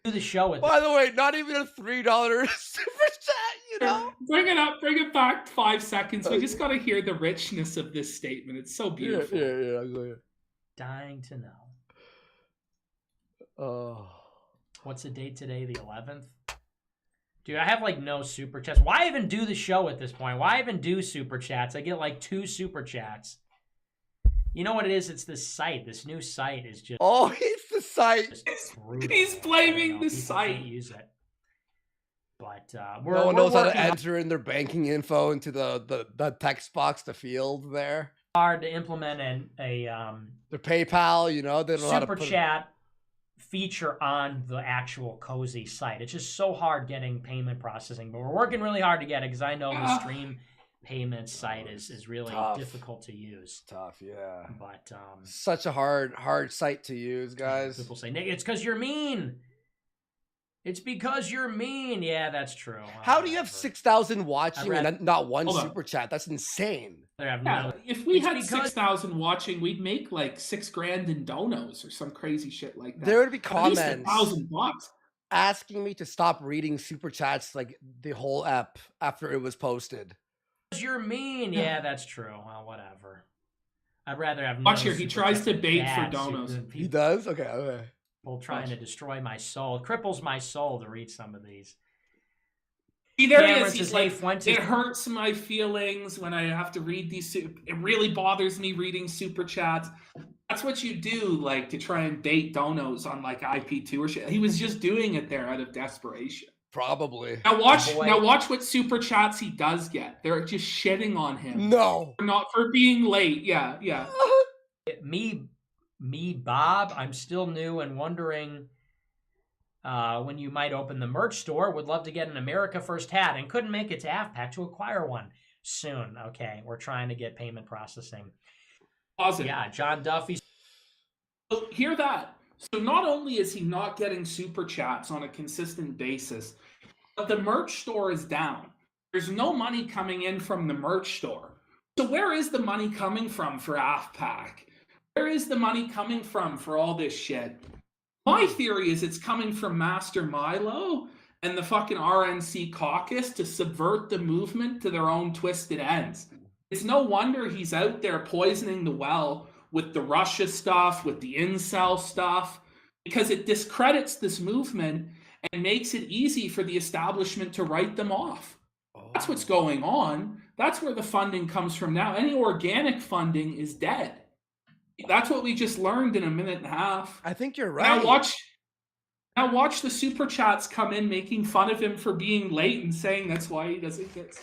Do the show with By the way, not even a $3 super chat, you know? Bring it up, bring it back 5 seconds. We just got to hear the richness of this statement. It's so beautiful. Yeah, go ahead. Dying to know. Oh. What's the date today? The 11th? Dude, I have like no super chats. Why even do the show at this point? Why even do super chats? I get like 2 super chats. You know what it is? It's this site. This new site is just... Oh, it's the site. He's blaming the site. Can't use it. But no one knows how to enter in their banking info into the text box, the field there. Hard to implement the PayPal, you know, they don't know how to super chat feature on the actual Cozy site. It's just so hard getting payment processing, but we're working really hard to get it because I know the stream payment site is really difficult to use. Tough, yeah. But such a hard site to use, guys. People say, Nick, it's because you're mean. It's because you're mean. Yeah, that's true. How do you have 6,000 watching and not one super chat? That's insane. Yeah, if we had 6,000 watching, we'd make like $6,000 in donos or some crazy shit like that. There would be comments $1,000 asking me to stop reading super chats like the whole app after it was posted. You're mean. Yeah, that's true. Well, whatever. I'd rather have. Watch here. He tries to bait for donos. He does? Okay. People trying to destroy my soul. It cripples my soul to read some of these. See, there he is. He's like, Fuentes. It hurts my feelings when I have to read these. It really bothers me reading super chats. That's what you do, like, to try and bait donos on like IP2 or shit. He was just doing it there out of desperation. Probably. Now watch what super chats he does get. They're just shitting on him. No. Not for being late. Yeah. Me, Bob, I'm still new and wondering when you might open the merch store. Would love to get an America First hat and couldn't make it to AFPAC to acquire one soon. Okay, we're trying to get payment processing. Awesome. Yeah, John Duffy. So hear that. So not only is he not getting super chats on a consistent basis, but the merch store is down. There's no money coming in from the merch store. So where is the money coming from for AFPAC? Where is the money coming from for all this shit? My theory is it's coming from Master Milo and the fucking RNC caucus to subvert the movement to their own twisted ends. It's no wonder he's out there poisoning the well with the Russia stuff, with the incel stuff, because it discredits this movement and makes it easy for the establishment to write them off. That's what's going on. That's where the funding comes from now. Any organic funding is dead. That's what we just learned in a minute and a half. I think you're right. Now watch the super chats come in making fun of him for being late and saying that's why he doesn't get...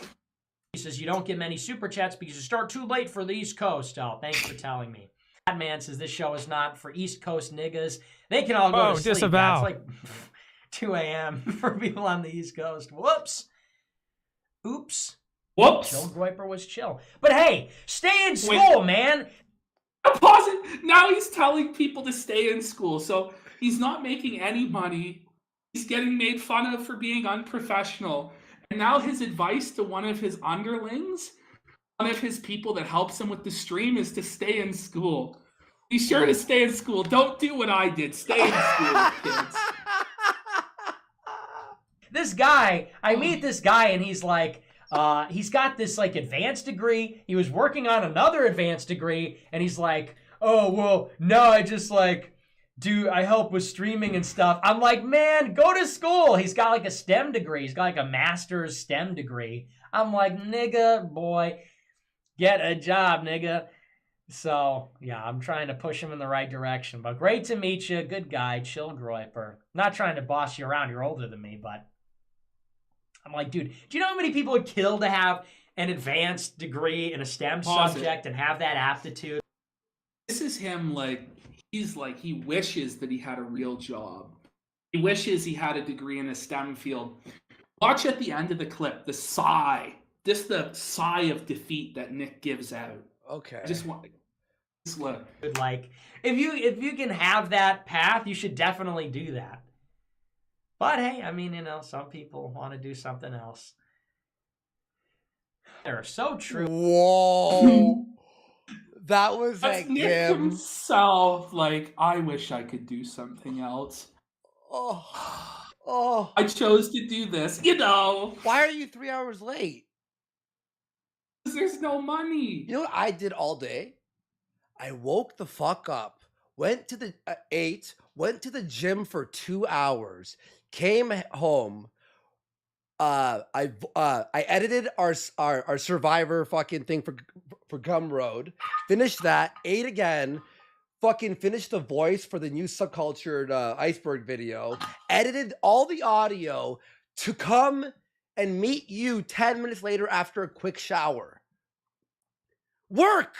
He says you don't get many super chats because you start too late for the East Coast. Oh, thanks for telling me. That man says this show is not for East Coast niggas. They can all go to sleep. Disavow. It's like 2 a.m. for people on the East Coast. Whoops. Oops. Whoops. Chill Groiper was chill. But hey, stay in school, man. Pause it. Now he's telling people to stay in school. So he's not making any money. He's getting made fun of for being unprofessional. And now his advice to one of his underlings, one of his people that helps him with the stream, is to stay in school. Be sure to stay in school. Don't do what I did. Stay in school, kids. This guy, I meet this guy and he's like, he's got this like advanced degree. He was working on another advanced degree and he's like, oh, well, no, I just like, I help with streaming and stuff. I'm like, man, go to school. He's got like a STEM degree. He's got like a master's STEM degree. I'm like, nigga, boy, get a job, nigga. So, yeah, I'm trying to push him in the right direction. But great to meet you. Good guy, Chill Groiper. Not trying to boss you around. You're older than me, but I'm like, dude, do you know how many people would kill to have an advanced degree in a STEM Pause it. subject and have that aptitude. This is him he wishes that he had a real job. He wishes he had a degree in a STEM field. Watch at the end of the clip, the sigh of defeat that Nick gives out. Okay. Just look. Like, if you can have that path, you should definitely do that. But hey, I mean, some people want to do something else. They're so true. Whoa. That was That's like Nick him. himself. Like, I wish I could do something else. Oh. I chose to do this. Why are you 3 hours late? Because there's no money. You know what I did all day? I woke the fuck up, went to the went to the gym for 2 hours, came home. I edited our Survivor fucking thing for Gumroad, finished that, ate again, fucking finished the voice for the new Subcultured Iceberg video, edited all the audio to come and meet you 10 minutes later after a quick shower. Work,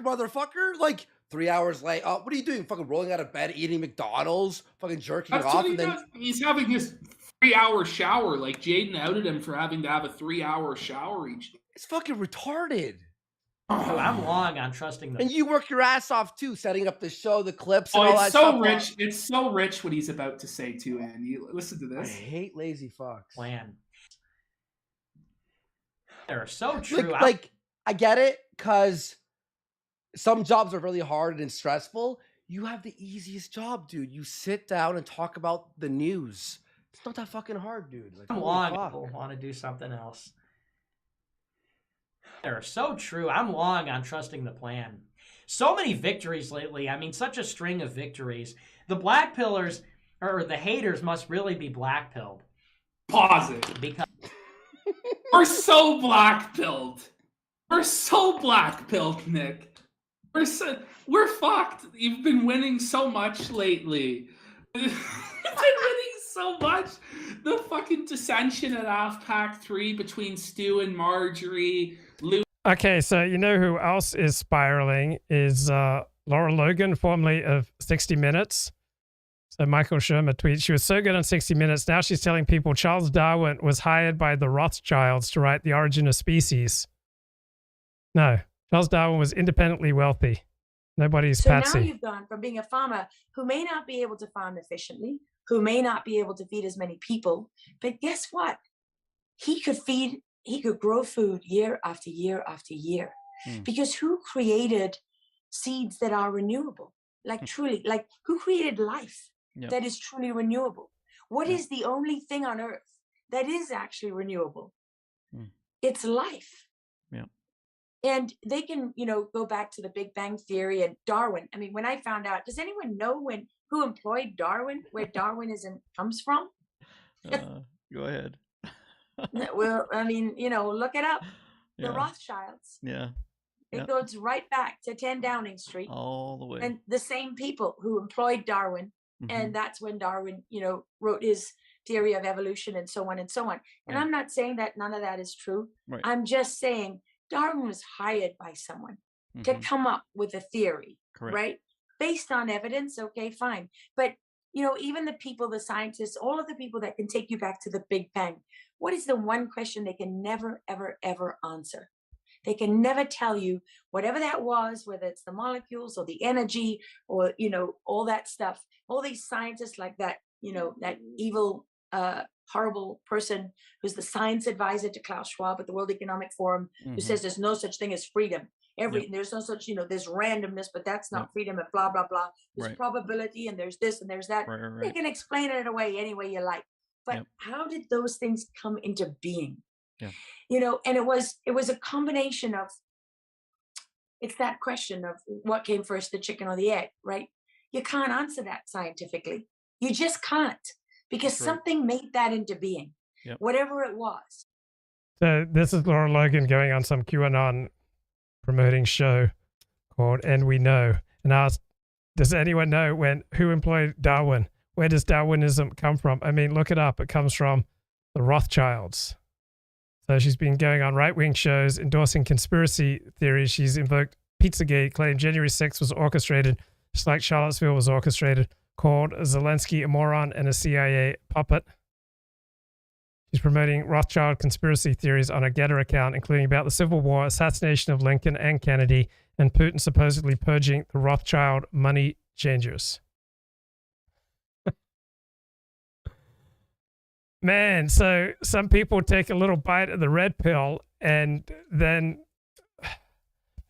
motherfucker! Like 3 hours late. Oh, what are you doing? Fucking rolling out of bed, eating McDonald's, fucking jerking That's off, what he and then does. He's having his 3-hour shower. Like, Jaden outed him for having to have a 3-hour shower each day. it's fucking retarded. Oh, I'm long on trusting them. And you work your ass off too, setting up the show, the clips, and Oh, all that it's so stuff. rich. It's so rich what he's about to say too, Andy. Listen to I this. hate lazy fucks. Plan. They're so true. Like I get it, because some jobs are really hard and stressful. You have the easiest job, dude. You sit down and talk about the news. It's not that fucking hard, dude. Like, I'm holy long. fuck. People want to do something else. They're so true. I'm long on trusting the plan. So many victories lately. I mean, such a string of victories. The black pillars, or the haters, must really be black pilled. Pause it. Because We're so black-pilled. We're so black-pilled, Nick. We're fucked. You've been winning so much lately. You've been winning so much. The fucking dissension at AFPAC 3 between Stu and Marjorie. Okay, so you know who else is spiraling is Laura Logan, formerly of 60 Minutes. So Michael Shermer tweets, she was so good on 60 Minutes, now she's telling people Charles Darwin was hired by the Rothschilds to write The Origin of Species. No, Charles Darwin was independently wealthy. Nobody's So patsy. now you've gone from being a farmer who may not be able to farm efficiently, who may not be able to feed as many people, but guess what? He could grow food year after year after year. Because who created seeds that are renewable? Like truly, like who created life that is truly renewable? What is the only thing on earth that is actually renewable? It's life. And they can, go back to the Big Bang Theory and Darwin. I mean, when I found out, does anyone know who employed Darwin, where Darwinism comes from? Go ahead. Well, I mean, look it up. The Yeah. Rothschilds. Yeah. It goes right back to 10 Downing Street. All the way. And the same people who employed Darwin. And that's when Darwin, wrote his theory of evolution and so on and so on. And Right. I'm not saying that none of that is true. Right. I'm just saying Darwin was hired by someone to come up with a theory, Correct. right? Based on evidence, okay, fine. But, even the people, the scientists, all of the people that can take you back to the Big Bang, what is the one question they can never, ever, ever answer? They can never tell you whatever that was, whether it's the molecules or the energy or, all that stuff. All these scientists like that, that evil, horrible person who's the science advisor to Klaus Schwab at the World Economic Forum, who says there's no such thing as freedom. There's no such, there's randomness, but that's not freedom and blah, blah, blah. There's Right. probability and there's this and there's that. Right. You can explain it away any way you like. But how did those things come into being? Yeah. And it was a combination of, it's that question of what came first, the chicken or the egg, right? You can't answer that scientifically. You just can't, because That's right. something made that into being, whatever it was. So this is Laura Logan going on some QAnon promoting show called And We Know, and asked, does anyone know who employed Darwin? Where does Darwinism come from? I mean, look it up. It comes from the Rothschilds. So she's been going on right-wing shows endorsing conspiracy theories. She's invoked Pizzagate, claimed January 6th was orchestrated, just like Charlottesville was orchestrated, called Zelensky a moron and a CIA puppet. She's promoting Rothschild conspiracy theories on a Getter account, including about the Civil War, assassination of Lincoln and Kennedy, and Putin supposedly purging the Rothschild money changers. Man, so some people take a little bite of the red pill and then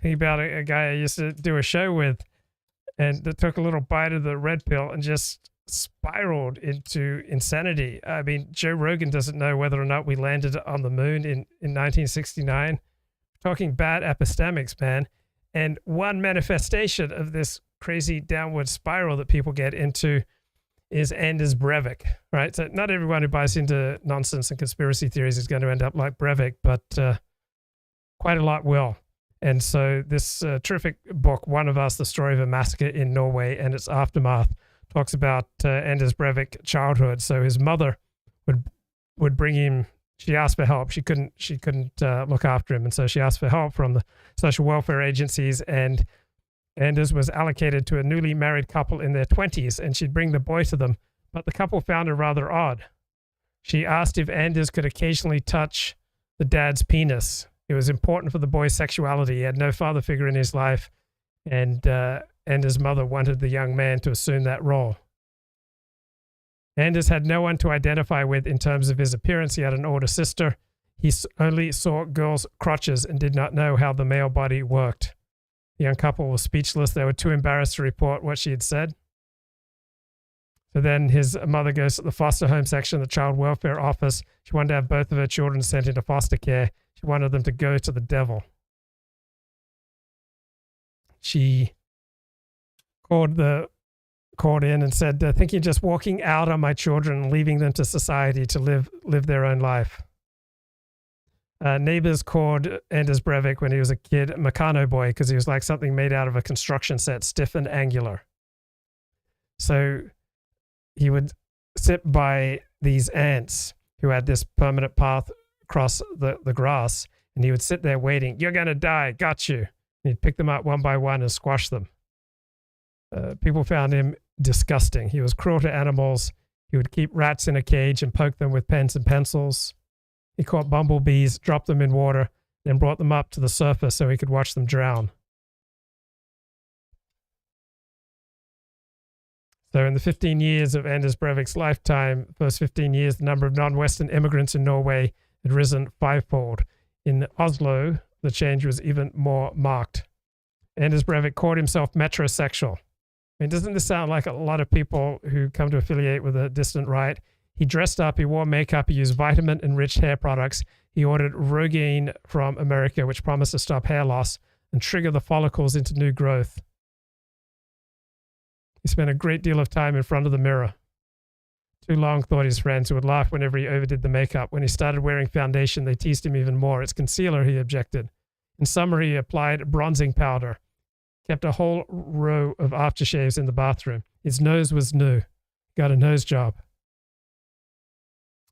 think about a guy I used to do a show with and that took a little bite of the red pill and just spiraled into insanity. I mean, Joe Rogan doesn't know whether or not we landed on the moon in 1969. We're talking bad epistemics, man. And one manifestation of this crazy downward spiral that people get into is Anders Breivik, right? So not everyone who buys into nonsense and conspiracy theories is going to end up like Breivik, but quite a lot will. And so this terrific book, One of Us, The Story of a Massacre in Norway and Its Aftermath, talks about Anders Breivik childhood. So his mother would bring him, she asked for help. She couldn't look after him. And so she asked for help from the social welfare agencies, and Anders was allocated to a newly married couple in their 20s, and she'd bring the boy to them. But the couple found her rather odd. She asked if Anders could occasionally touch the dad's penis. It was important for the boy's sexuality. He had no father figure in his life, and his mother wanted the young man to assume that role. Anders had no one to identify with in terms of his appearance. He had an older sister. He only saw girls' crotches and did not know how the male body worked. The young couple was speechless. They were too embarrassed to report what she had said. So then his mother goes to the foster home section of the child welfare office. She wanted to have both of her children sent into foster care. She wanted them to go to the devil. She called in and said, I think you're just walking out on my children and leaving them to society to live their own life. Neighbors called Anders Breivik when he was a kid Meccano boy because he was like something made out of a construction set, stiff and angular. So he would sit by these ants who had this permanent path across the grass, and he would sit there waiting. You're going to die. Got you. And he'd pick them up one by one and squash them. People found him disgusting. He was cruel to animals. He would keep rats in a cage and poke them with pens and pencils. He caught bumblebees, dropped them in water, then brought them up to the surface so he could watch them drown. So in the 15 years of Anders Breivik's lifetime, first 15 years, the number of non-Western immigrants in Norway had risen fivefold. In Oslo, the change was even more marked. Anders Breivik called himself metrosexual. I mean, doesn't this sound like a lot of people who come to affiliate with the dissident right? He dressed up, he wore makeup, he used vitamin-enriched hair products. He ordered Rogaine from America, which promised to stop hair loss and trigger the follicles into new growth. He spent a great deal of time in front of the mirror. Too long, thought his friends, who would laugh whenever he overdid the makeup. When he started wearing foundation, they teased him even more. It's concealer, he objected. In summer, he applied bronzing powder. Kept a whole row of aftershaves in the bathroom. His nose was new. Got a nose job.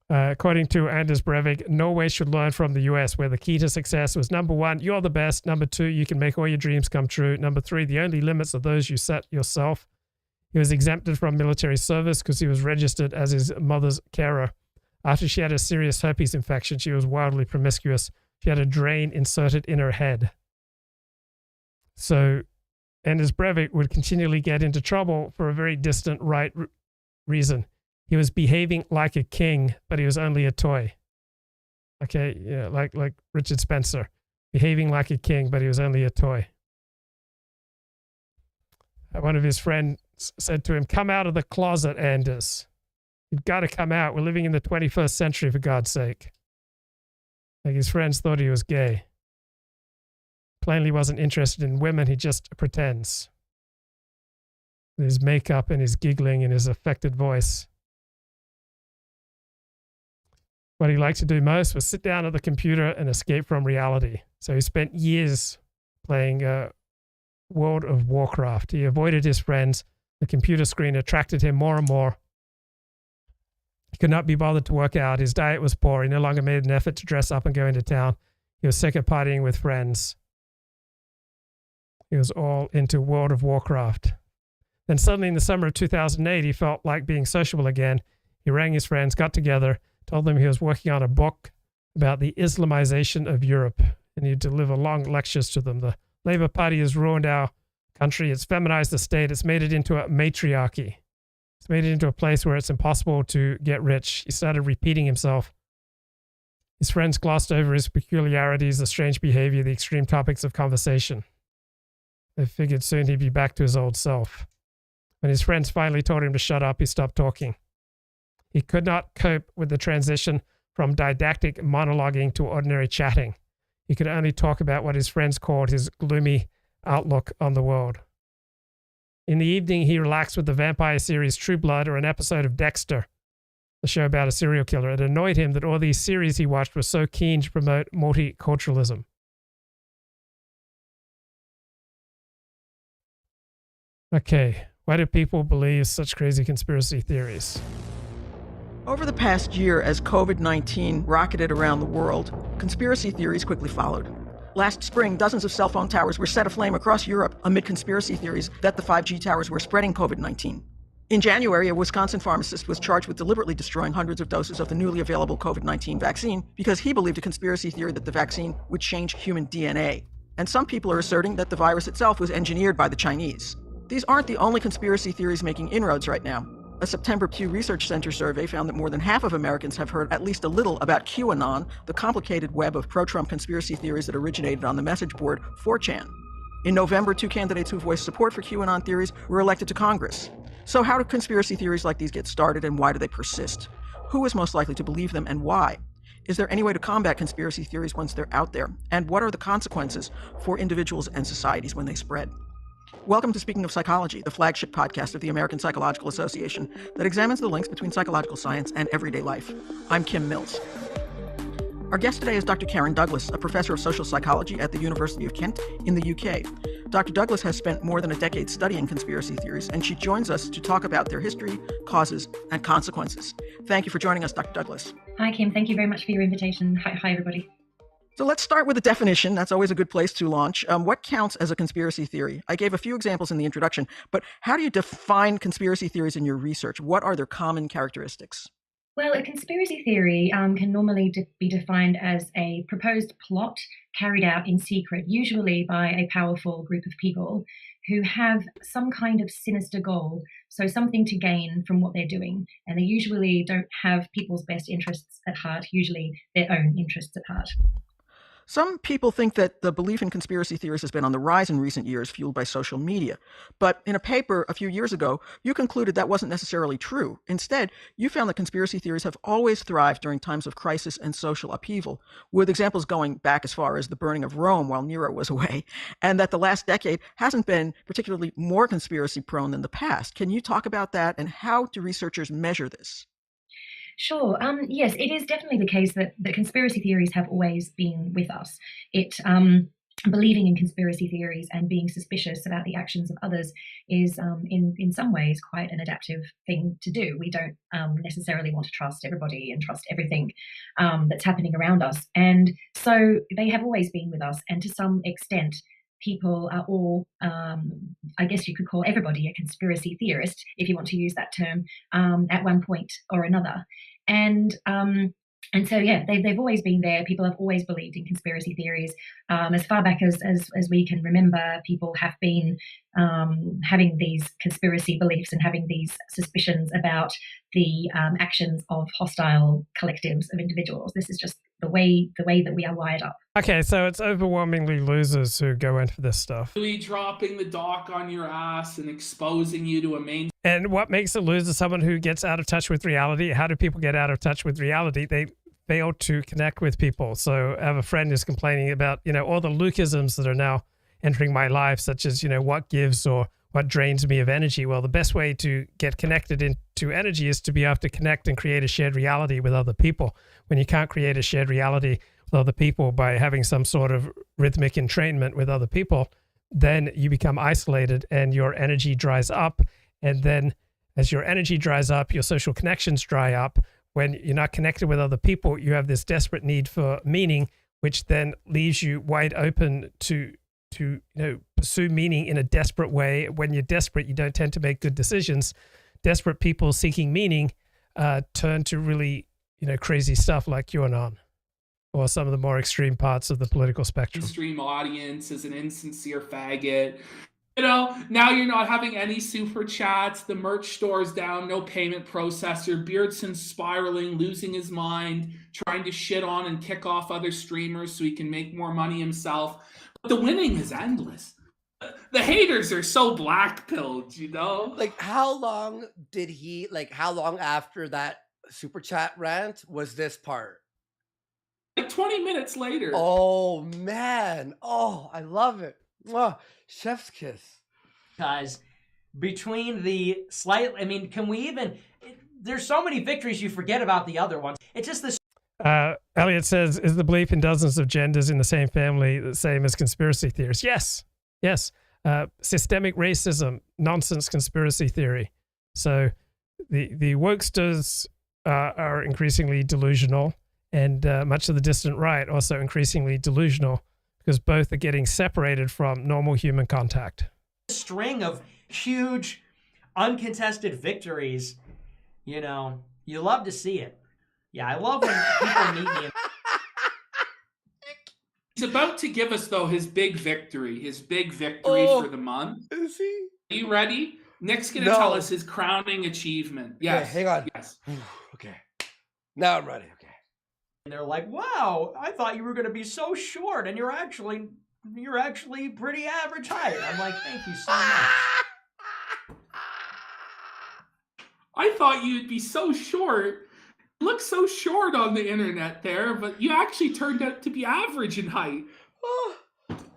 According to Anders Breivik, Norway should learn from the US, where the key to success was number 1, you're the best. Number 2, you can make all your dreams come true. Number 3, the only limits are those you set yourself. He was exempted from military service because he was registered as his mother's carer. After she had a serious herpes infection, she was wildly promiscuous. She had a drain inserted in her head. So Anders Breivik would continually get into trouble for a very distant right reason. He was behaving like a king, but he was only a toy. Okay, yeah, like Richard Spencer. Behaving like a king, but he was only a toy. One of his friends said to him, come out of the closet, Anders. You've got to come out. We're living in the 21st century, for God's sake. Like his friends thought he was gay. Plainly wasn't interested in women. He just pretends. With his makeup and his giggling and his affected voice. What he liked to do most was sit down at the computer and escape from reality. So he spent years playing World of Warcraft. He avoided his friends. The computer screen attracted him more and more. He could not be bothered to work out. His diet was poor. He no longer made an effort to dress up and go into town. He was sick of partying with friends. He was all into World of Warcraft. Then suddenly in the summer of 2008, he felt like being sociable again. He rang his friends, got together, told them he was working on a book about the Islamization of Europe, and he'd deliver long lectures to them. The Labour Party has ruined our country. It's feminized the state. It's made it into a matriarchy. It's made it into a place where it's impossible to get rich. He started repeating himself. His friends glossed over his peculiarities, the strange behavior, the extreme topics of conversation. They figured soon he'd be back to his old self. When his friends finally told him to shut up, he stopped talking. He could not cope with the transition from didactic monologuing to ordinary chatting. He could only talk about what his friends called his gloomy outlook on the world. In the evening, he relaxed with the vampire series True Blood or an episode of Dexter, the show about a serial killer. It annoyed him that all these series he watched were so keen to promote multiculturalism. Okay, why do people believe such crazy conspiracy theories? Over the past year, as COVID-19 rocketed around the world, conspiracy theories quickly followed. Last spring, dozens of cell phone towers were set aflame across Europe amid conspiracy theories that the 5G towers were spreading COVID-19. In January, a Wisconsin pharmacist was charged with deliberately destroying hundreds of doses of the newly available COVID-19 vaccine because he believed a conspiracy theory that the vaccine would change human DNA. And some people are asserting that the virus itself was engineered by the Chinese. These aren't the only conspiracy theories making inroads right now. A September Pew Research Center survey found that more than half of Americans have heard at least a little about QAnon, the complicated web of pro-Trump conspiracy theories that originated on the message board 4chan. In November, 2 candidates who voiced support for QAnon theories were elected to Congress. So how do conspiracy theories like these get started, and why do they persist? Who is most likely to believe them, and why? Is there any way to combat conspiracy theories once they're out there? And what are the consequences for individuals and societies when they spread? Welcome to Speaking of Psychology, the flagship podcast of the American Psychological Association that examines the links between psychological science and everyday life. I'm Kim Mills. Our guest today is Dr. Karen Douglas, a professor of social psychology at the University of Kent in the UK. Dr. Douglas has spent more than a decade studying conspiracy theories, and she joins us to talk about their history, causes, and consequences. Thank you for joining us, Dr. Douglas. Hi, Kim. Thank you very much for your invitation. Hi, everybody. So let's start with a definition. That's always a good place to launch. What counts as a conspiracy theory? I gave a few examples in the introduction, but how do you define conspiracy theories in your research? What are their common characteristics? Well, a conspiracy theory can normally be defined as a proposed plot carried out in secret, usually by a powerful group of people who have some kind of sinister goal, so something to gain from what they're doing. And they usually don't have people's best interests at heart, usually their own interests at heart. Some people think that the belief in conspiracy theories has been on the rise in recent years, fueled by social media. But in a paper a few years ago, you concluded that wasn't necessarily true. Instead, you found that conspiracy theories have always thrived during times of crisis and social upheaval, with examples going back as far as the burning of Rome while Nero was away, and that the last decade hasn't been particularly more conspiracy prone than the past. Can you talk about that, and how do researchers measure this? Sure. Yes, it is definitely the case that conspiracy theories have always been with us. Believing in conspiracy theories and being suspicious about the actions of others is, in some ways, quite an adaptive thing to do. We don't necessarily want to trust everybody and trust everything that's happening around us. And so they have always been with us. And to some extent, people are all, I guess you could call everybody a conspiracy theorist, if you want to use that term, at one point or another. And so, yeah, they've always been there. People have always believed in conspiracy theories. As far back as we can remember, people have been having these conspiracy beliefs and having these suspicions about the actions of hostile collectives of individuals. This is just the way that we are wired up. Okay, so it's overwhelmingly losers who go in for this stuff. Really dropping the dock on your ass and exposing you to a main. And what makes a loser someone who gets out of touch with reality? How do people get out of touch with reality? They fail to connect with people. So I have a friend who's complaining about, all the Lucasms that are now entering my life, such as, what gives or what drains me of energy. Well, the best way to get connected into energy is to be able to connect and create a shared reality with other people. When you can't create a shared reality with other people by having some sort of rhythmic entrainment with other people, then you become isolated and your energy dries up. And then as your energy dries up, your social connections dry up, when you're not connected with other people, you have this desperate need for meaning, which then leaves you wide open to pursue meaning in a desperate way. When you're desperate, you don't tend to make good decisions. Desperate people seeking meaning turn to really, crazy stuff like QAnon or some of the more extreme parts of the political spectrum. Mainstream audience is an insincere faggot. Now you're not having any super chats. The merch store's down, no payment processor. Beardson's spiraling, losing his mind, trying to shit on and kick off other streamers so he can make more money himself. But the winning is endless. The haters are so black-pilled, Like, how long after that super chat rant was this part? Like 20 minutes later. Oh, man. Oh, I love it. Oh, chef's kiss. Guys, between the can we even... There's so many victories you forget about the other ones. It's just this... Elliot says, is the belief in dozens of genders in the same family the same as conspiracy theories? Yes. Systemic racism, nonsense conspiracy theory. So the wokesters are increasingly delusional, and much of the dissident right also increasingly delusional, because both are getting separated from normal human contact. String of huge, uncontested victories. You love to see it. Yeah, I love when people meet me. He's about to give us, though, his big victory for the month. Is he? Are you ready? Nick's going to tell us his crowning achievement. Yes. Okay, hang on. Yes. Okay. Now I'm ready. Okay. And they're like, wow, I thought you were going to be so short, and you're actually pretty average height. I'm like, thank you so much. I thought you'd be so short. You look so short on the internet there, but you actually turned out to be average in height.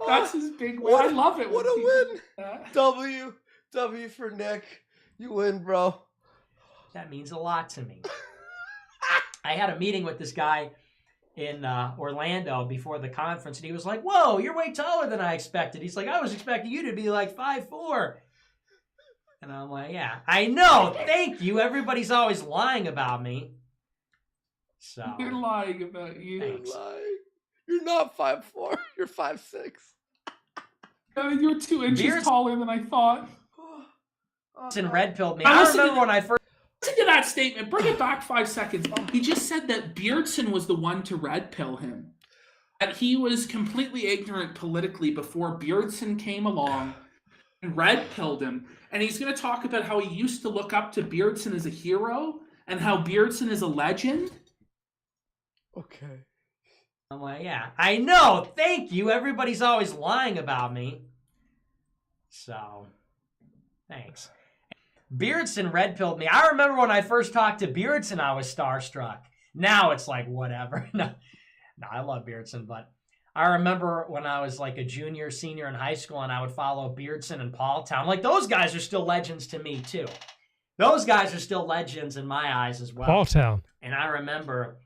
That's his big win. I love it. What a win. W for Nick. You win, bro. That means a lot to me. I had a meeting with this guy in Orlando before the conference, and he was like, whoa, you're way taller than I expected. He's like, I was expecting you to be like 5'4". And I'm like, yeah, I know. Thank you. Everybody's always lying about me. So they're lying about you. Thanks. You're not 5'4". You're 5'6". You're 2 inches taller than I thought. And red-pilled me. I remember when I first... Listen to that statement. Bring it back 5 seconds. He just said that Beardson was the one to red pill him. That he was completely ignorant politically before Beardson came along and red pilled him. And he's going to talk about how he used to look up to Beardson as a hero and how Beardson is a legend. Okay. I'm like, yeah, I know. Thank you. Everybody's always lying about me. So, thanks. Beardson red-pilled me. I remember when I first talked to Beardson, I was starstruck. Now it's like, whatever. No, I love Beardson, but I remember when I was like a junior, senior in high school, and I would follow Beardson and Paul Town. Like, those guys are still legends to me, too. Those guys are still legends in my eyes as well. Paul Town. And I remember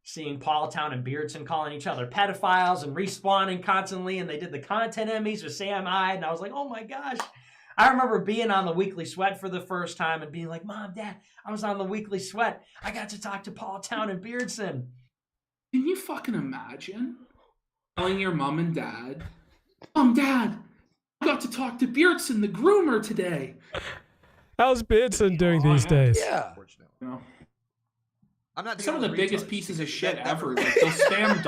seeing Paul Town and Beardson calling each other pedophiles and respawning constantly, and they did the content Emmys with Sam Hyde, and I was like, oh my gosh. I remember being on the Weekly Sweat for the first time and being like, Mom, Dad, I was on the Weekly Sweat. I got to talk to Paul Town and Beardson. Can you fucking imagine telling your mom and dad, Mom, Dad, I got to talk to Beardson, the groomer, today. How's Beardson doing these days? Yeah. I'm not some of the biggest pieces of shit ever. Like, they'll spam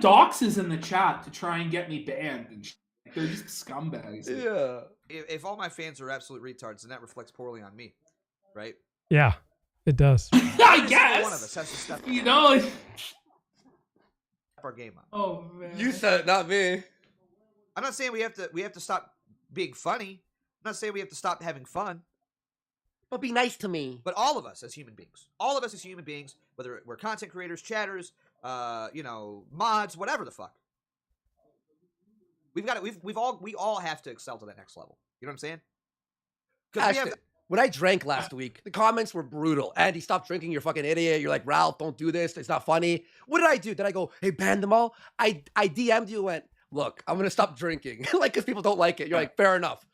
doxes in the chat to try and get me banned and shit. They're just scumbags. Yeah. If all my fans are absolute retards, then that reflects poorly on me, right? Yeah, it does. I guess. One of us has to step our game up. Oh man. You said it, not me. I'm not saying we have to stop being funny. I'm not saying we have to stop having fun. But be nice to me. But all of us as human beings, whether we're content creators, chatters, mods, whatever the fuck. We all have to excel to that next level. You know what I'm saying? When I drank last week, the comments were brutal. Andy, stop drinking, you're a fucking idiot. You're like, Ralph, don't do this. It's not funny. What did I do? Did I go, hey, ban them all? I DM'd you and went, look, I'm going to stop drinking. Like, because people don't like it. You're like, fair enough.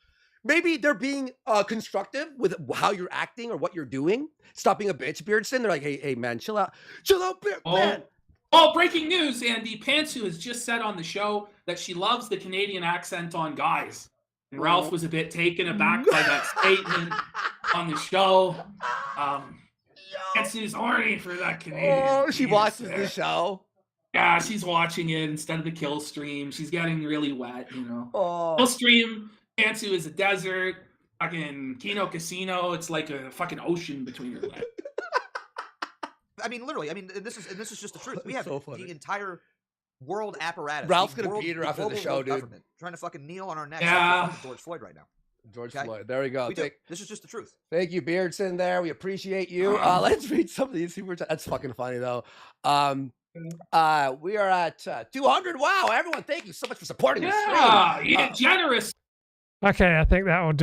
maybe they're being constructive with how you're acting or what you're doing. Stop being a bitch, Beardson. They're like, hey, man, chill out, man. Oh, breaking news, Andy. Pantsu has just said on the show that she loves the Canadian accent on guys. And Ralph was a bit taken aback by that statement on the show. Pantsu's horny for that Canadian. Oh, she watches the show. Yeah, she's watching it instead of the kill stream. She's getting really wet, you know. Oh. Kill stream, Pantsu is a desert. Fucking Kino Casino, it's like a fucking ocean between her legs. I mean, literally. I mean, this is just the truth. We have so the entire world apparatus. Ralph's gonna beat her after the show, dude. Trying to fucking kneel on our necks Yeah. like George Floyd right now. George Floyd. There we go. This is just the truth. Thank you, Beardson. There, we appreciate you. Let's read some of these super chats. That's fucking funny though. We are at 200. Wow, everyone, thank you so much for supporting us. Yeah, generous. Okay, I think that will do